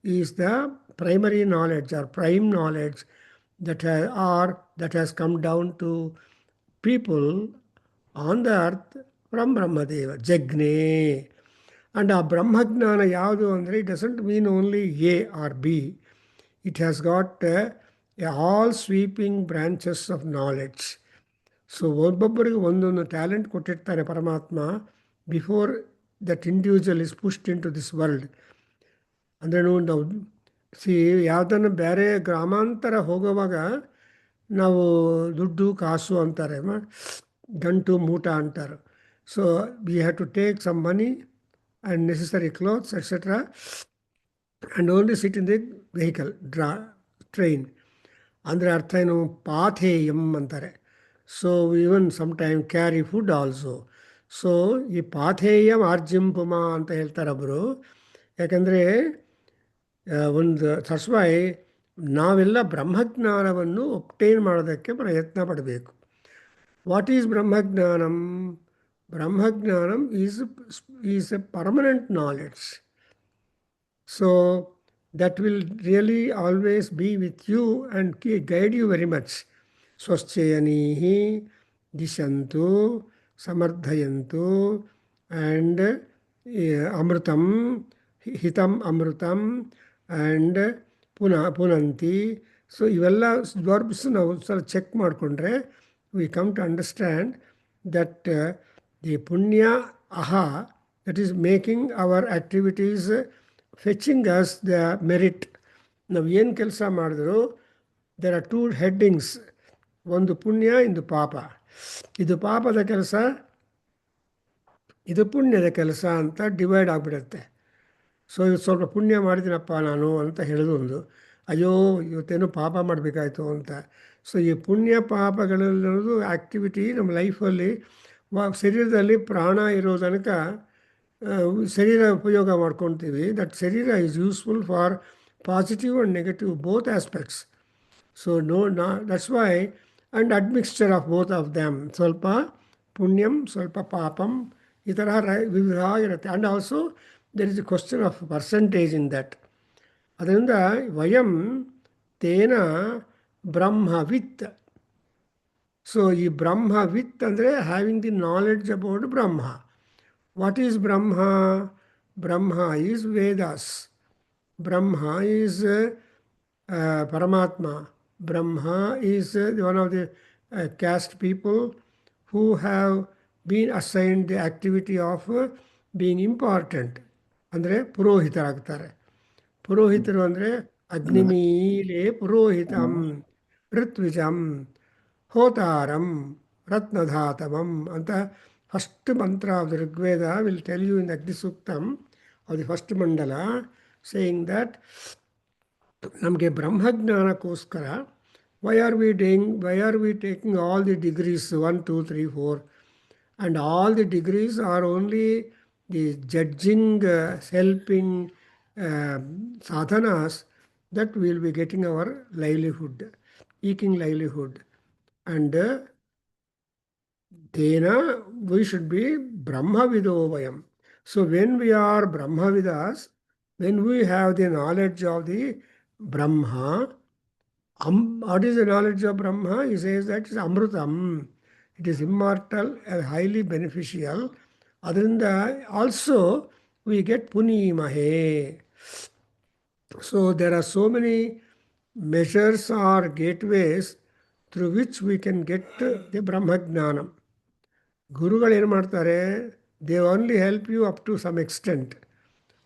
is the primary knowledge or prime knowledge that has come down to people on the earth from Brahmadeva, Jagne. And a Brahmagnana yadu andre, it doesn't mean only A or B. It has got all sweeping branches of knowledge. So ಒಬ್ಬೊಬ್ಬರಿಗೆ ಒಂದೊಂದು talent ಕೊಟ್ಟಿರ್ತಾರೆ ಪರಮಾತ್ಮ before that individual is pushed into this world. ಅಂದರೆ ನಾವು ಯಾವುದನ್ನು ಬೇರೆ ಗ್ರಾಮಾಂತರ ಹೋಗುವಾಗ ನಾವು ದುಡ್ಡು ಕಾಸು ಅಂತಾರೆ, ಗಂಟು ಮೂಟ ಅಂತಾರೆ. So we have to take some money and necessary clothes etcetera and only sit in the vehicle train. ಅಂದರೆ ಅರ್ಥ ಏನು, ಪಾಥೇಯಂ ಅಂತಾರೆ. So even some time carry food also. So ಈ ಪಾಥೇಯಂ ಆರ್ಜಿಂಪುಮ ಅಂತ ಹೇಳ್ತಾರೆ ಒಬ್ಬರು. ಯಾಕಂದರೆ ಒಂದು ತಸ್ವೈ ನಾವೆಲ್ಲ ಬ್ರಹ್ಮಜ್ಞಾನವನ್ನು ಒಪ್ಟೈನ್ ಮಾಡೋದಕ್ಕೆ ಪ್ರಯತ್ನ ಪಡಬೇಕು. ವಾಟ್ ಈಸ್ ಬ್ರಹ್ಮಜ್ಞಾನಂ? ಬ್ರಹ್ಮಜ್ಞಾನಂ is a permanent knowledge. So that will really always be with you and guide you very much. Swasthayanihi dishantu samardhayantu and amrutam, hitam amrutam and punanti. So ಇವೆಲ್ಲ ವರ್ಬ್ಸ್ ನಾವು ಸ್ವಲ್ಪ check ಮಾಡಿಕೊಂಡ್ರೆ we come to understand that the punya aha, that is making our activities fetching us the merit. ನಾವು ಏನು ಕೆಲಸ ಮಾಡಿದ್ರು, there are two headings, ಒಂದು ಪುಣ್ಯ ಇಂದು ಪಾಪ. ಇದು ಪಾಪದ ಕೆಲಸ, ಇದು ಪುಣ್ಯದ ಕೆಲಸ ಅಂತ ಡಿವೈಡ್ ಆಗಿಬಿಡುತ್ತೆ. ಸೊ ಇದು ಸ್ವಲ್ಪ ಪುಣ್ಯ ಮಾಡಿದ್ದೀನಪ್ಪ ನಾನು ಅಂತ ಹೇಳೋದೊಂದು, ಅಯ್ಯೋ ಇವತ್ತೇನೋ ಪಾಪ ಮಾಡಬೇಕಾಯ್ತು ಅಂತ. ಸೊ ಈ ಪುಣ್ಯ ಪಾಪಗಳನ್ನೋದು ಆ್ಯಕ್ಟಿವಿಟಿ ನಮ್ಮ ಲೈಫಲ್ಲಿ ಶರೀರದಲ್ಲಿ ಪ್ರಾಣ ಇರೋ ತನಕ ಶರೀರ ಉಪಯೋಗ ಮಾಡ್ಕೊತೀವಿ. ದಟ್ ಶರೀರ is useful for positive and negative both aspects. So that's why and admixture of both of them. ಸ್ವಲ್ಪ ಪುಣ್ಯಂ ಸ್ವಲ್ಪ ಪಾಪಂ ಈ ಥರ ವಿವಿಧ ಇರುತ್ತೆ. And also there is a question of percentage in that. ಅದರಿಂದ ವಯಂ ತೇನ ಬ್ರಹ್ಮವಿತ್. ಸೊ ಈ ಬ್ರಹ್ಮವಿತ್ ಅಂದರೆ having the knowledge about Brahma. What is Brahma? Brahma is Vedas. Brahma is Paramatma. Brahma is one of the caste people who have been assigned the activity of being important. ಅಂದರೆ ಪುರೋಹಿತರಾಗ್ತಾರೆ. ಪುರೋಹಿತರು ಅಂದರೆ ಅಗ್ನಿಮೀಲೆ ಪುರೋಹಿತಂ ಋತ್ವಿಜಂ ಹೋತಾರಂ ರತ್ನಧಾತವಂ ಅಂತ first mantra of the Rigveda will tell you in Agni ಸೂಕ್ತಂ of the first mandala, saying that ನಮಗೆ ಬ್ರಹ್ಮಜ್ಞಾನಕ್ಕೋಸ್ಕರ why are we taking all the degrees 1 2 3 4 and all the degrees are only the judging helping sadhanas that we will be getting our livelihood, eking livelihood, and tena we should be brahmavido vayam. So when we are brahmavidas, when we have the knowledge of the Brahma, what is the knowledge of Brahma? He says that it is Amrutam. It is immortal and highly beneficial. Adrinda also we get Punimahe. So there are so many measures or gateways through which we can get the Brahmagnanam. ಗುರುಗಳು ಏನು ಮಾಡ್ತಾರೆ? They only help you up to some extent.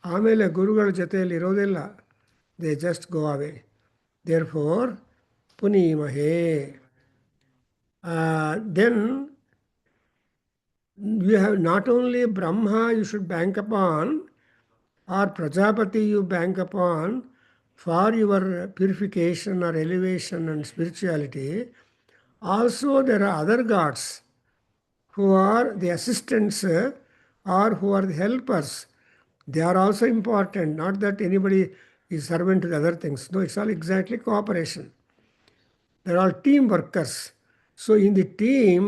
ಆಮೇಲೆ ಗುರುಗಳ ಜೊತೆಯಲ್ಲಿ ಇರೋದಿಲ್ಲ. They just go away. Therefore ಪುನೀಮಹೇ. Then you have not only Brahma you should bank upon, or Prajapati you bank upon for your purification or elevation and spirituality. Also there are other gods who are the assistants or who are the helpers. They are also important. Not that anybody is servant to the other things. No, it's all exactly cooperation. They're all team workers. So in the team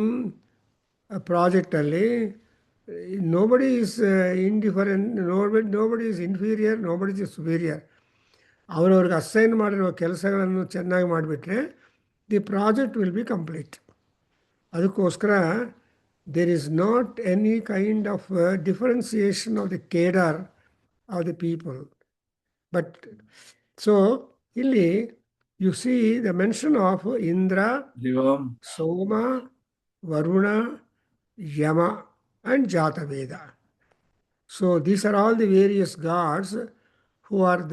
project ಅಲ್ಲಿ nobody is indifferent, nobody is inferior, nobody is superior. ಅವರವ್ರಿಗೆ assign ಮಾಡಿರೋ ಕೆಲಸಗಳನ್ನು ಚೆನ್ನಾಗಿ ಮಾಡಿಬಿಟ್ರೆ the project will be complete. ಅದಕ್ಕೋಸ್ಕರ there is not any kind of differentiation of the cadre of the people. But so ಇಲ್ಲಿ you see the mention of Indra, Soma, Varuna, Yama and Jataveda. So these are all the various gods who are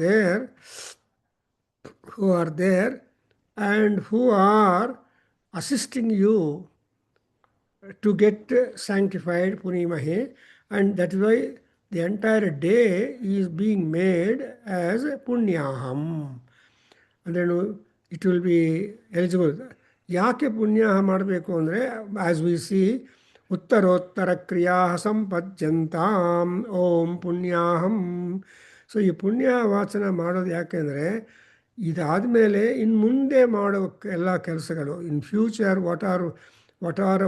there and who are assisting you to get sanctified Punimahe, and that is why the entire day is being made as Punyaham. And then it will be eligible. ಯಾಕೆ ಪುಣ್ಯಾಹ ಮಾಡಬೇಕು ಅಂದರೆ as we C ಉತ್ತರೋತ್ತರ ಕ್ರಿಯಾ ಸಂಪಜ್ಜಂತಾಂ ಓಂ ಪುಣ್ಯಾಹಂ. So ಈ ಪುಣ್ಯ ವಾಚನ ಮಾಡೋದು ಯಾಕೆಂದರೆ ಇದಾದಮೇಲೆ ಇನ್ನು ಮುಂದೆ ಮಾಡೋ ಎಲ್ಲ ಕೆಲಸಗಳು in future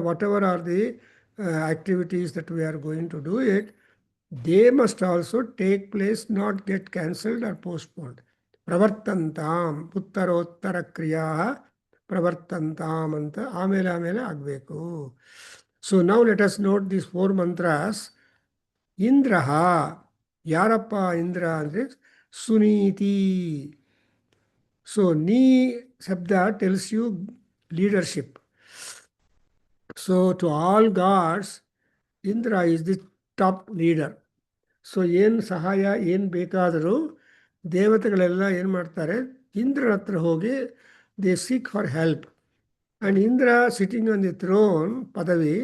whatever are the activities that we are going to do it, they must also take place, not get cancelled or postponed. ಪ್ರವರ್ತಂತಾಂ ಉತ್ತರೋತ್ತರ ಕ್ರಿಯಾ ಪ್ರವರ್ತಂತಾಂ ಅಂತ ಆಮೇಲೆ ಆಗಬೇಕು. So now let us note these 4 mantras. ಇಂದ್ರಃ, ಯಾರಪ್ಪ ಇಂದ್ರ ಅಂದರೆ ಸುನೀತಿ. ಸೊ ನೀ ಶಬ್ದ tells you leadership. So to all gods, Indra is the top leader. So ಏನು ಸಹಾಯ ಏನು ಬೇಕಾದರೂ ದೇವತೆಗಳೆಲ್ಲ ಏನು ಮಾಡ್ತಾರೆ? ಇಂದ್ರನ ಹತ್ರ ಹೋಗಿ they seek for help. And Indra sitting on the throne ಪದವಿ,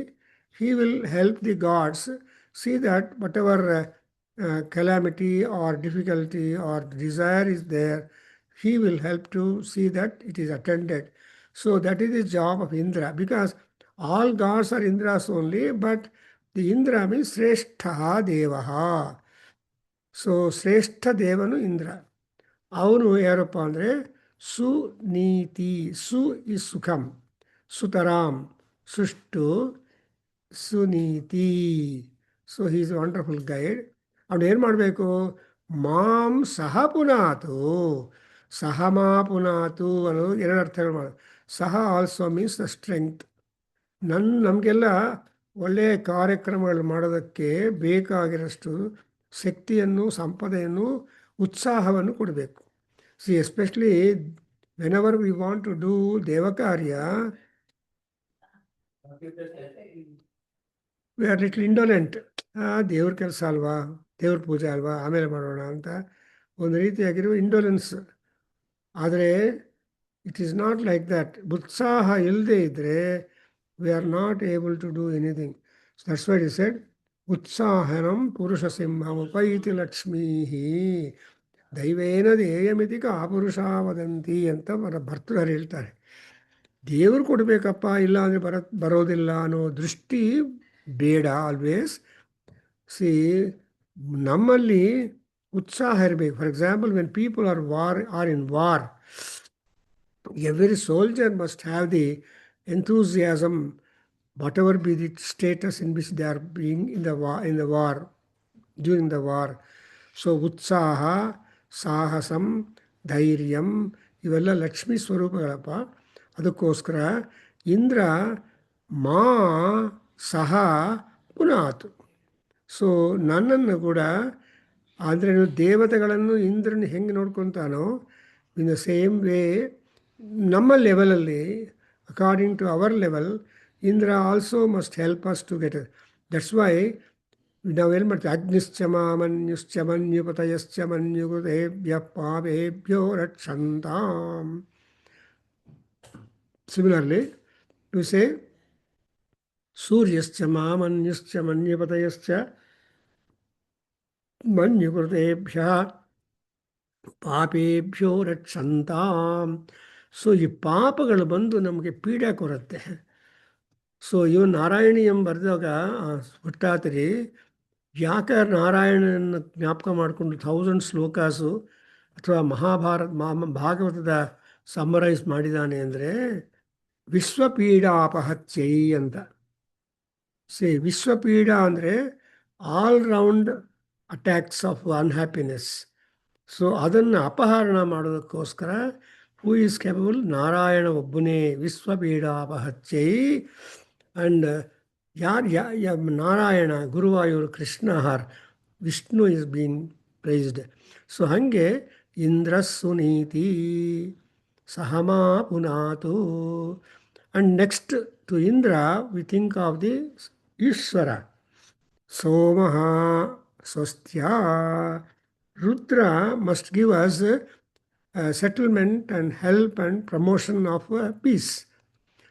he will help the gods see that whatever calamity or difficulty or desire is there, he will help to see that it is attended. So that is the job of Indra, because all gods are Indras only, but the Indra means Sreshtha Devaha. So ಶ್ರೇಷ್ಠ ದೇವನು ಇಂದ್ರ. ಅವನು ಯಾರಪ್ಪ ಅಂದರೆ ಸುನೀತಿ. ಸು is ಸುಖಂ, ಸುತರಾಮ್, ಸುಷ್ಟು, ಸುನೀತಿ. So he is wonderful guide. ಅವನು ಏನು ಮಾಡಬೇಕು? ಮಾಂ ಸಹ ಪುನಾತು, ಸಹ ಮಾ ಪುನಾತು ಅನ್ನೋದು ಎರಡು ಅರ್ಥಗಳು ಮಾಡೋದು. ಸಹ ಆಲ್ಸೋ ಮೀನ್ಸ್ ದ ಸ್ಟ್ರೆಂಗ್ತ್. ನಮಗೆಲ್ಲ ಒಳ್ಳೆಯ ಕಾರ್ಯಕ್ರಮಗಳು ಮಾಡೋದಕ್ಕೆ ಬೇಕಾಗಿರೋಷ್ಟು ಶಕ್ತಿಯನ್ನು, ಸಂಪದೆಯನ್ನು, ಉತ್ಸಾಹವನ್ನು ಕೊಡಬೇಕು. See especially whenever we want to do ದೇವಕಾರ್ಯ, ವಿ ಆರ್ ಲಿಟ್ಲ್ ಇಂಡೋಲೆಂಟ್. ದೇವ್ರ ಕೆಲಸ ಅಲ್ವಾ, ದೇವ್ರ ಪೂಜೆ ಅಲ್ವಾ, ಆಮೇಲೆ ಮಾಡೋಣ ಅಂತ ಒಂದು ರೀತಿಯಾಗಿರುವ ಇಂಡೋಲೆನ್ಸ್. ಆದರೆ it is not like that. ಉತ್ಸಾಹ ಇಲ್ಲದೆ ಇದ್ದರೆ we are not able to do anything. That's why it said ಉತ್ಸಾಹನಂ ಪುರುಷ ಸಿಂಹಮುಪೈತಿ ಲಕ್ಷ್ಮೀ ದೈವೇನ ದೇಯಮಿತಿ ಕಾಪುರುಷ ವದಂತಿ ಅಂತ ಭರ್ತೃಹರಿ ಹೇಳ್ತಾರೆ. ದೇವರು ಕೊಡಬೇಕಪ್ಪ, ಇಲ್ಲ ಅಂದರೆ ಬರೋದಿಲ್ಲ ಅನ್ನೋ ದೃಷ್ಟಿ ಬೇಡ ಆಲ್ವೇಸ್. ಸಿ ನಮ್ಮಲ್ಲಿ ಉತ್ಸಾಹ ಇರಬೇಕು. For example, when people are in war, every soldier must have the enthusiasm, whatever be the status in which they are being in the war, during the war. So utsaha, ಸಾಹಸಂ, Dhairyam ಇವೆಲ್ಲ ಲಕ್ಷ್ಮೀ ಸ್ವರೂಪಗಳಪ್ಪ. ಅದಕ್ಕೋಸ್ಕರ ಇಂದ್ರ ಮಾ ಸಹ ಪುನಾತು. So ನನ್ನನ್ನು ಕೂಡ, ಅಂದರೆ ದೇವತೆಗಳನ್ನು ಇಂದ್ರನ ಹೆಂಗೆ ನೋಡ್ಕೊತಾನೋ, ಇನ್ ದ ಸೇಮ್ ವೇ ನಮ್ಮ ಲೆವೆಲಲ್ಲಿ, according to our level, Indra also must help us to get. That's why ನಾವೇನು ಮಾಡ್ತೀವಿ, ಅಗ್ನಿಶ್ಚ ಮಾಮನ್ಯುಶ್ಚ ಮನ್ಯುಪತಯಶ್ಚ ಮನ್ಯುಗುತೇಭ್ಯ ಪಾಪೇಭ್ಯೋ ರಕ್ಷಂತಾಂ. ಸಿಮಿಲರ್ಲಿ ವಿ ಸೇ ಸೂರ್ಯಶ್ಚ ಮಾಮನ್ಯುಶ್ಚ ಮನ್ಯುಪತಯಶ್ಚ ಮನ್ಯುಕೃತೇಭ್ಯ ಪಾಪೇಭ್ಯೋ ರಕ್ಷಂತಾಂ. ಸೊ ಈ ಪಾಪಗಳು ಬಂದು ನಮಗೆ ಪೀಡೆ ಕೊಡುತ್ತೆ. ಸೊ ಇವನು ನಾರಾಯಣೀಯಂ ಬರೆದಾಗ ಹುಟ್ಟಾತರಿ ಯಾಕೆ ನಾರಾಯಣನ ಜ್ಞಾಪಕ ಮಾಡಿಕೊಂಡು 1000 ಶ್ಲೋಕಾಸು ಅಥವಾ ಭಾಗವತದ ಸಮ್ಮರೈಸ್ ಮಾಡಿದ್ದಾನೆ ಅಂದರೆ ವಿಶ್ವಪೀಡಾಪಹತ್ಯೈ ಅಂತ. ವಿಶ್ವಪೀಡ ಅಂದರೆ all round attacks of unhappiness. So ಅದನ್ನು ಅಪಹರಣ ಮಾಡೋದಕ್ಕೋಸ್ಕರ ಹೂ ಈಸ್ ಕೆಪಬಲ್? ನಾರಾಯಣ ಒಬ್ಬನೇ. ವಿಶ್ವಪೀಡಾಪಹತ್ಯೈ. And Narayana, Guruvayur, Krishna or Vishnu is been praised. So ಹಾಗೆ ಇಂದ್ರ ಸುನೀತಿ ಸಹಮಾ ಪುನಾತು. And next to Indra we think of the Ishwara. ಸೋಮಃ ಸ್ವಸ್ತ್ಯ. Rudra must give us settlement and help and promotion of peace.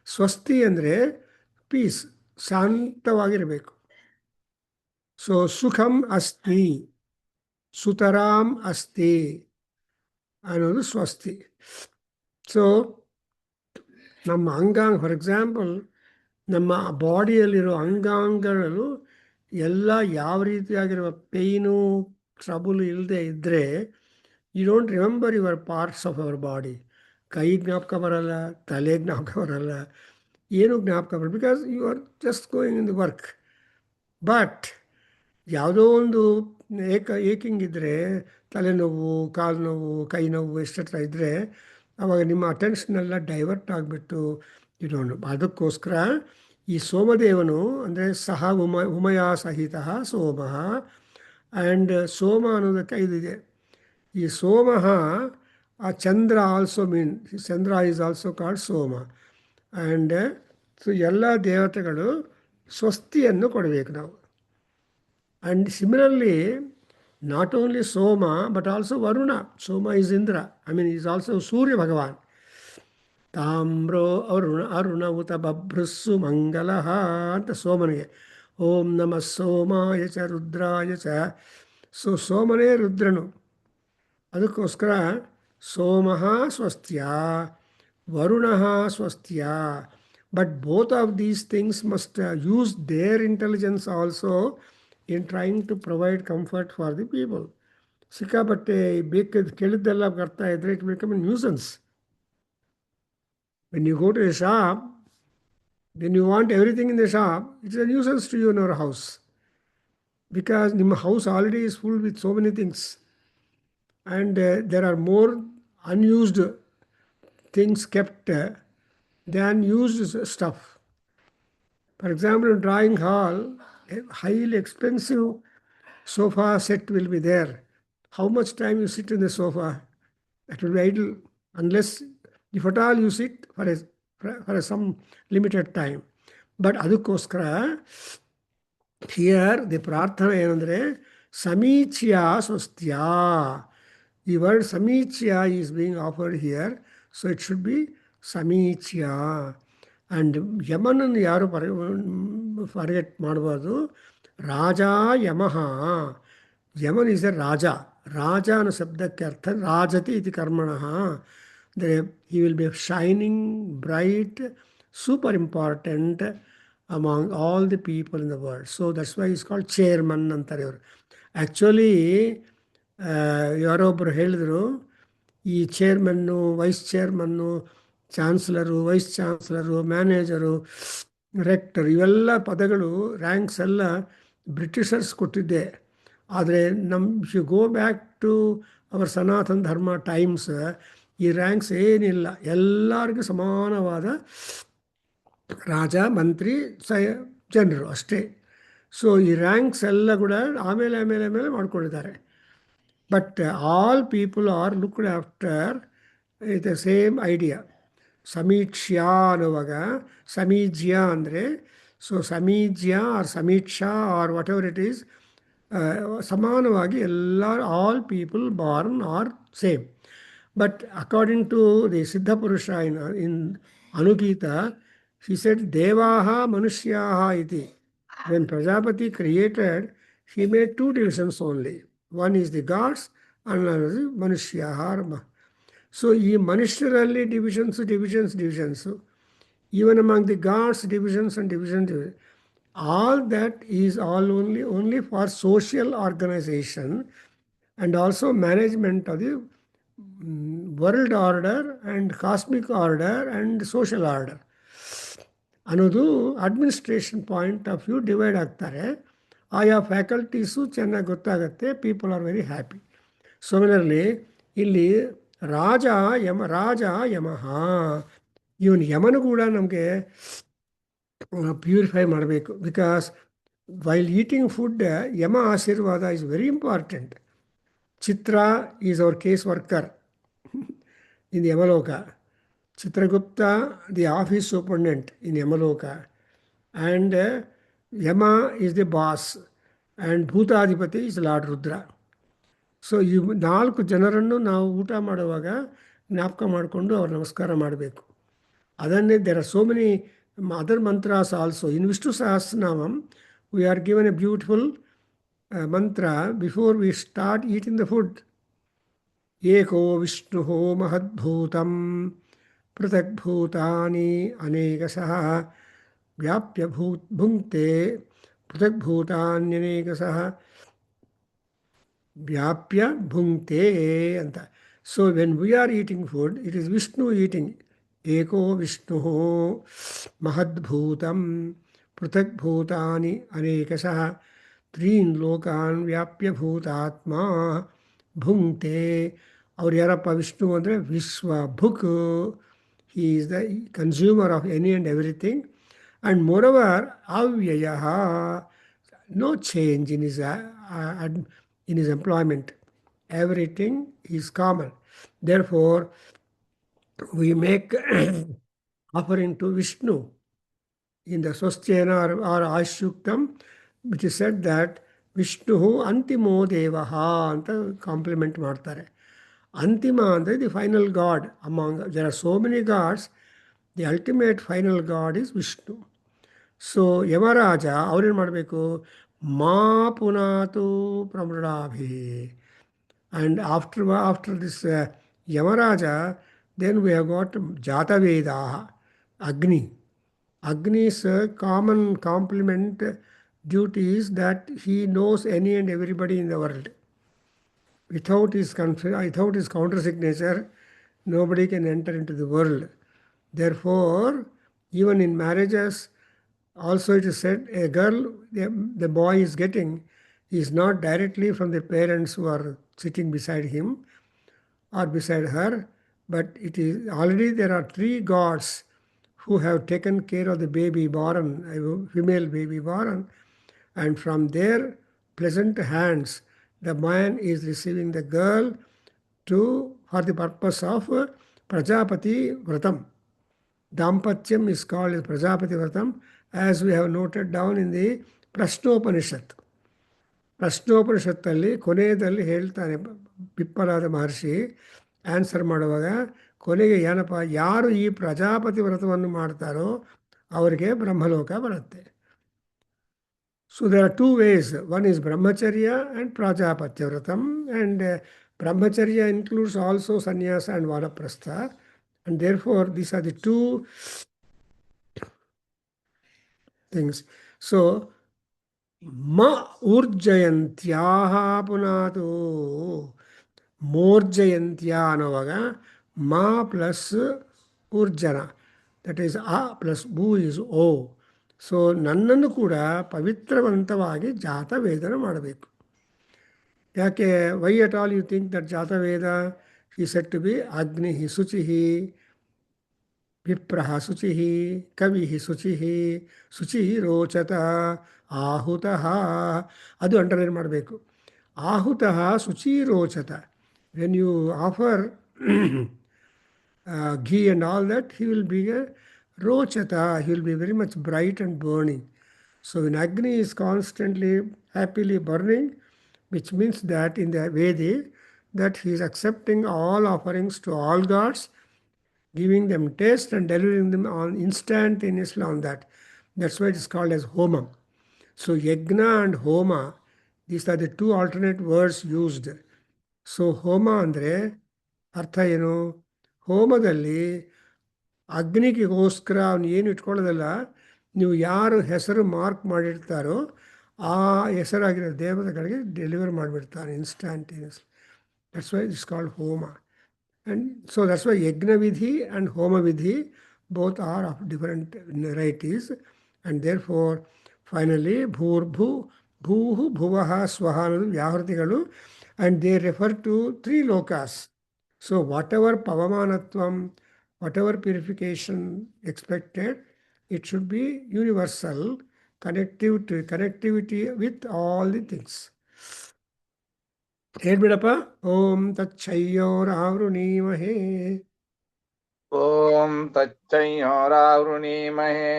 ಸ್ವಸ್ತಿ ಅಂದರೆ ಪೀಸ್, ಶಾಂತವಾಗಿರಬೇಕು. ಸೊ ಸುಖಂ ಅಸ್ತಿ, ಸುತರಾಂ ಅಸ್ತಿ ಅನ್ನೋದು ಸ್ವಸ್ತಿ. ಸೊ ನಮ್ಮ ಅಂಗಾಂಗ, ಫಾರ್ ಎಕ್ಸಾಂಪಲ್, ನಮ್ಮ ಬಾಡಿಯಲ್ಲಿರೋ ಅಂಗಾಂಗಗಳು ಎಲ್ಲ ಯಾವ ರೀತಿಯಾಗಿರುವ ಪೇಯ್ನು, ಟ್ರಬಲ್ ಇಲ್ಲದೆ ಇದ್ದರೆ you don't remember your parts of our body. ಕೈ ಜ್ಞಾಪಕ ಬರಲ್ಲ, ತಲೆ ಜ್ಞಾಪಕ ಬರಲ್ಲ, ಏನೂ ಜ್ಞಾಪಕ ಬರಲ್ಲ, because you are just going in the work. But ಯಾವುದೋ ಒಂದು ಏಕಿಂಗ್ ಇದ್ದರೆ, ತಲೆನೋವು, ಕಾಲು ನೋವು, ಕೈ ನೋವು ಎಷ್ಟೆಲ್ಲ ಇದ್ದರೆ ಆವಾಗ ನಿಮ್ಮ ಅಟೆನ್ಷನೆಲ್ಲ ಡೈವರ್ಟ್ ಆಗಿಬಿಟ್ಟು ಇಡೋಣ. ಅದಕ್ಕೋಸ್ಕರ ಈ ಸೋಮದೇವನು ಅಂದರೆ ಸಹ ಉಮಯಾ ಸಹಿತ ಸೋಮ. ಆ್ಯಂಡ್ ಸೋಮ ಅನ್ನೋದಕ್ಕೆ ಇದಿದೆ. ಈ ಸೋಮ, ಆ Chandra also mean, Chandra is also called Soma. And so ಎಲ್ಲ ದೇವತೆಗಳು ಸ್ವಸ್ತಿಯನ್ನು ಕೊಡಬೇಕು ನಾವು. And similarly not only Soma but also Varuna. Soma is Indra, I mean is also Surya Bhagwan. ತಾಮ್ರೋ ಅರುಣ ಉತ ಬಭ್ರಸ್ಸು ಮಂಗಲ ಅಂತ ಸೋಮನಿಗೆ. ಓಂ ನಮಃ ಸೋಮಾಯ ಚ ರುದ್ರಾಯ ಚ. ಸೊ ಸೋಮನೇ ರುದ್ರನು. ಅದಕ್ಕೋಸ್ಕರ ಸೋಮಃ ಸ್ವಸ್ತ್ಯ, ವರುಣಃ ಸ್ವಸ್ತ್ಯ. But both of these things must use there intelligence also in trying to provide comfort for the people. ಸಿಕ್ಕಾಪಟ್ಟೆ ಕೇಳಿದ್ದೆಲ್ಲ ಬರ್ತಾ ಇದ್ರೆ it become A nuisance. When you go to a shop, when you want everything in the shop, it's a nuisance to you in your house. Because your house already is full with so many things. and there are more unused things kept than used stuff. For example, in drawing hall, a highly expensive sofa set will be there. How much time you sit in the sofa? It will be idle unless, if at all you sit for some limited time. But ಅದಕ್ಕೋಸ್ಕರ here the ಪ್ರಾರ್ಥನೆ ಏನಂದರೆ ಸಮೀಚ್ಯ ಸ್ವಸ್ತ್ಯ. ಈ word ಸಮೀಚ್ಯ is being offered here, so it should be ಸಮೀಚ್ಯ. And ಯಮನನ್ನು ಯಾರು ಫರ್ಗೆಟ್ ಮಾಡಬಾರ್ದು. ರಾಜ ಯಮಃ. Yaman is a raja. ರಾಜ ಅನ್ನೋ ಶಬ್ದಕ್ಕೆ ಅರ್ಥ ರಾಜತಿ ಇತಿ ಕರ್ಮಣಃ. ಅಂದರೆ he will be shining bright, super important among all the people in the world. So that's why he's called chairman ಅಂತಾರೆ ಇವರು. ಆ್ಯಕ್ಚುಲಿ ಯಾರೊಬ್ಬರು ಹೇಳಿದರು, ಈ chairman, vice chairman, chancellor, vice chancellor, manager, rector, ಇವೆಲ್ಲ ಪದಗಳು, ರ್ಯಾಂಕ್ಸ್ ಎಲ್ಲ ಬ್ರಿಟಿಷರ್ಸ್ ಕೊಟ್ಟಿದ್ದೆ. ಆದರೆ you go back to our Sanatana Dharma times, ಈ ರ್ಯಾಂಕ್ಸ್ ಏನಿಲ್ಲ, ಎಲ್ಲರಿಗೂ ಸಮಾನವಾದ ರಾಜ, ಮಂತ್ರಿ, ಜನರು ಅಷ್ಟೇ. ಸೊ ಈ ರ್ಯಾಂಕ್ಸ್ ಎಲ್ಲ ಕೂಡ ಆಮೇಲೆ ಆಮೇಲೆ ಆಮೇಲೆ ಮಾಡ್ಕೊಂಡಿದ್ದಾರೆ. But all people are looked after with the same idea. ಸಮೀಕ್ಷ್ಯ ಅನ್ನುವಾಗ ಸಮೀಜ್ಯ ಅಂದರೆ, ಸೊ ಸಮೀಜ್ಯ ಆರ್ ಸಮೀಕ್ಷಾ or whatever it is, ಸಮಾನವಾಗಿ ಎಲ್ಲ all people born are same. But according to the Siddha Purusha in Anugita, he said, Devaha Manushyaha iti. When Prajapati created, he made two divisions only. One is the gods and another is Manushyaha. So, ಈ ಮನುಷ್ಯರಲ್ಲಿ divisions. Even among the gods, divisions and divisions. All that is all only for social organization and also management of the world order and cosmic order and social order ಅನ್ನೋದು administration point of view divide ಆಗ್ತಾರೆ. ಆಯಾ faculties ಚೆನ್ನಾಗಿ ಗೊತ್ತಾಗುತ್ತೆ. People are very happy. Similarly ಇಲ್ಲಿ ರಾಜ ಯಮಃ, ಇವನು ಯಮನು ಕೂಡ ನಮಗೆ ಪ್ಯೂರಿಫೈ ಮಾಡಬೇಕು. Because while eating food, Yama ashirvada is very important. Chitra is our case worker in the Yamaloka. Chitragupta, the office superintendent in Yamaloka. And Yama is the boss. And Bhutadipati is Lord Rudra. So ಈ 4 ಜನರನ್ನು ನಾವು ಊಟ ಮಾಡುವಾಗ ಜ್ಞಾಪಕ ಮಾಡಿಕೊಂಡು ಅವ್ರು ನಮಸ್ಕಾರ ಮಾಡಬೇಕು. ಅದನ್ನೇ there are so many other mantras also. In Vishnu Sahasranamam we are given a beautiful mantra before we start eating the food. Eko Vishnuho Mahadbhutam Pratak Bhutani Anekasaha Vyapya Bhunkte Pratak Bhutani Anekasaha Vyapya Bhunkte anta. So when we are eating food, it is Vishnu eating. Eko Vishnuho Mahadbhutam Pratak Bhutani Anekasaha ತ್ರೀನ್ ಲೋಕಾನ್ ವ್ಯಾಪ್ಯ ಭೂತಾತ್ಮ ಭುಂಕ್ತೆ. ಅವ್ರು ಯಾರಪ್ಪ? ವಿಷ್ಣು ಅಂದರೆ ವಿಶ್ವ ಭುಕ್. He is the consumer of any and everything. And moreover ಅವ್ಯಯ, no change in his employment. Everything is common. Therefore we make offering to Vishnu in the ಸ್ವಸ್ಥೇನ ಆರ್ ಆಯುಷ್ಯುಕ್ತಂ, which is said that Vishnu ಅಂತಿಮೋ ದೇವಃ ಅಂತ compliment ಮಾಡ್ತಾರೆ. ಅಂತಿಮ ಅಂದರೆ the final god. Among there are so many gods, the ultimate final god is Vishnu. So Yamaraja ಅವ್ರೇನು ಮಾಡಬೇಕು? ಮಾ ಪುನಾತು ಪ್ರಮೃಡಾಭಿ. And after this Yamaraja, then we have got Jataveda, Agni. Agni's common complement duty is that he knows any and everybody in the world. Without his counter-signature, nobody can enter into the world. Therefore, even in marriages, also it is said, a girl the boy is getting He is not directly from the parents who are sitting beside him or beside her, but it is already there are three gods who have taken care of the baby born, a female baby born, and from their pleasant hands, the man is receiving the girl for the purpose of Prajapati Vratam. Dampatyam is called as Prajapati Vratam, as we have noted down in the Prashnopanishad. ಪ್ರಶ್ನೋಪನಿಷತ್ತಲ್ಲಿ ಕೊನೆಯಲ್ಲಿ ಹೇಳ್ತಾನೆ ಪಿಪ್ಪಲಾದ ಮಹರ್ಷಿ answer ಮಾಡುವಾಗ ಕೊನೆಗೆ ಏನಪ್ಪ, ಯಾರು ಈ ಪ್ರಜಾಪತಿ ವ್ರತವನ್ನು ಮಾಡ್ತಾರೋ ಅವರಿಗೆ ಬ್ರಹ್ಮಲೋಕ ಬರುತ್ತೆ. So there are two ways. One is brahmacharya and ಪ್ರಾಜಾಪತ್ಯ ವ್ರತಂ, and brahmacharya includes also sannyasa and vanaprastha, and therefore these are the two things. So ಮ ಊರ್ಜಯಂತ್ಯಾಹ ಪುನಾತು ಮೋರ್ಜಯಂತ್ಯ ಅನ್ನೋವಾಗ ಮ ಪ್ಲಸ್ ಊರ್ಜನ, ದಟ್ ಈಸ್ ಅ ಪ್ಲಸ್ ಭೂ ಈಸ್ ಓ. ಸೊ ನನ್ನನ್ನು ಕೂಡ ಪವಿತ್ರವಂತವಾಗಿ ಜಾತವೇದನ ಮಾಡಬೇಕು. ಯಾಕೆ? Why at all you think that Jataveda ಈ ಸೆಟ್ ಟು ಬಿ ಅಗ್ನಿ ಶುಚಿ, ವಿಪ್ರಃ ಶುಚಿ, ಕವಿ ಶುಚಿ, ಶುಚಿ ರೋಚತ, ಆಹುತಃ. ಅದು ಅಂಡರ್ಲೈನ್ ಮಾಡಬೇಕು. ಆಹುತಃ ಶುಚಿ ರೋಚತ. When you offer ghee and all that, he will be a rochata, he will be very much bright and burning. So when Agni is constantly happily burning, which means that in the Veda that he is accepting all offerings to all gods, giving them taste and delivering them on instantaneously on that. That's why it is called as Homa. So Yagna and Homa, these are the two alternate words used. So Homa andre ಅರ್ಥ ಏನು? ಹೋಮದಲ್ಲಿ ಅಗ್ನಿಗೋಸ್ಕರ ಅವನು ಏನು ಇಟ್ಕೊಳ್ಳೋದಲ್ಲ, ನೀವು ಯಾರು ಹೆಸರು mark ಮಾಡಿರ್ತಾರೋ ಆ ಹೆಸರಾಗಿರೋ ದೇವತೆಗಳಿಗೆ deliver ಮಾಡಿಬಿಡ್ತಾನೆ instantaneously. That's why it's called homa. And so that's why yajna ವಿಧಿ ಆ್ಯಂಡ್ ಹೋಮ ವಿಧಿ both are of different varieties. And therefore finally ಭೂರ್ಭು ಭೂಹು ಭುವಃ ಸ್ವಹ ಅನ್ನೋದು ವ್ಯಾಹೃತಿಗಳು, ಆ್ಯಂಡ್ ದೇ ರೆಫರ್ ಟು 3 ಲೋಕಾಸ್. So whatever pavamanatvam, whatever purification expected, it should be universal, connectivity with all the things. ಹೇಳ್ಬಿಡಪ್ಪ. ಓಂ ತಚ್ಚಯ್ಯೋರಾವೃಣೀಮಹೇ.
ಓಂ ತಚ್ಚಯ್ಯೋರಾವೃಣೀಮಹೇ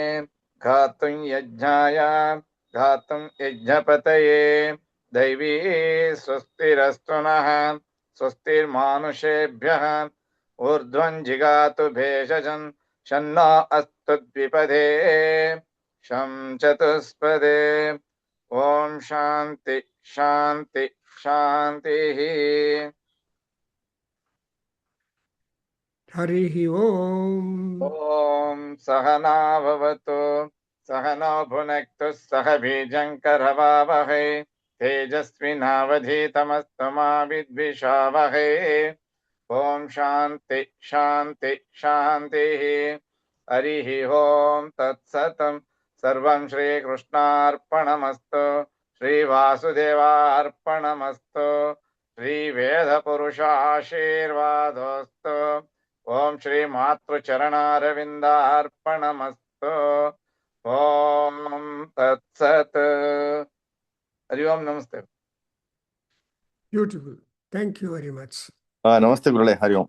ಘಾತುಂ ಯಜ್ಞಾಯ ಘಾತುಂ ಯಜ್ಞಪತಯೇ ದೈವೀ ಸ್ವಸ್ತಿರಸ್ತು ನಃ ಸ್ವಸ್ತಿರ್ಮಾನುಷೇಭ್ಯಃ ಊರ್ಧ್ವಂ ಜಿಗಾತು ಭೇಷಜಂ ಶನ್ನೋ ಅಸ್ತು ದ್ವಿಪದೇ ಶಂ ಚತುಷ್ಪದೇ. ಓಂ ಶಾಂತಿ ಶಾಂತಿ ಶಾಂತಿ.
ಹರಿ ಓಂ.
ಓಂ ಸಹನಾ ಭವತು ಸಹನೋ ಭುನಕ್ತು ಸಹ ಬೀಜಂ ಕರವಾವಹೈ ತೇಜಸ್ವಿನಾವಧೀತಮಸ್ತು ಮಾ ವಿದ್ವಿಷಾವಹೈ. ಓಂ ಶಾಂತಿ ಶಾಂತಿ ಶಾಂತಿ. ಹರಿ ಓಂ ತತ್ಸತ್. ಸರ್ವಂ ಶ್ರೀಕೃಷ್ಣಾರ್ಪಣಮಸ್ತು. ಶ್ರೀವಾಸುದೇವಾರ್ಪಣಮಸ್ತು. ಶ್ರೀವೇದಪುರುಷಾಶೀರ್ವಾದೋಸ್ತು. ಓಂ ಶ್ರೀ ಮಾತೃಚರಣಾರವಿಂದಾರ್ಪಣಮಸ್ತು. ಓಂ ತತ್ಸತ್. ಹರಿ ಓಂ. ನಮಸ್ತೆ.
Beautiful. Thank you very much.
ನಮಸ್ತೆ ಗುರುಗಳೇ. ಹರಿ ಓಂ.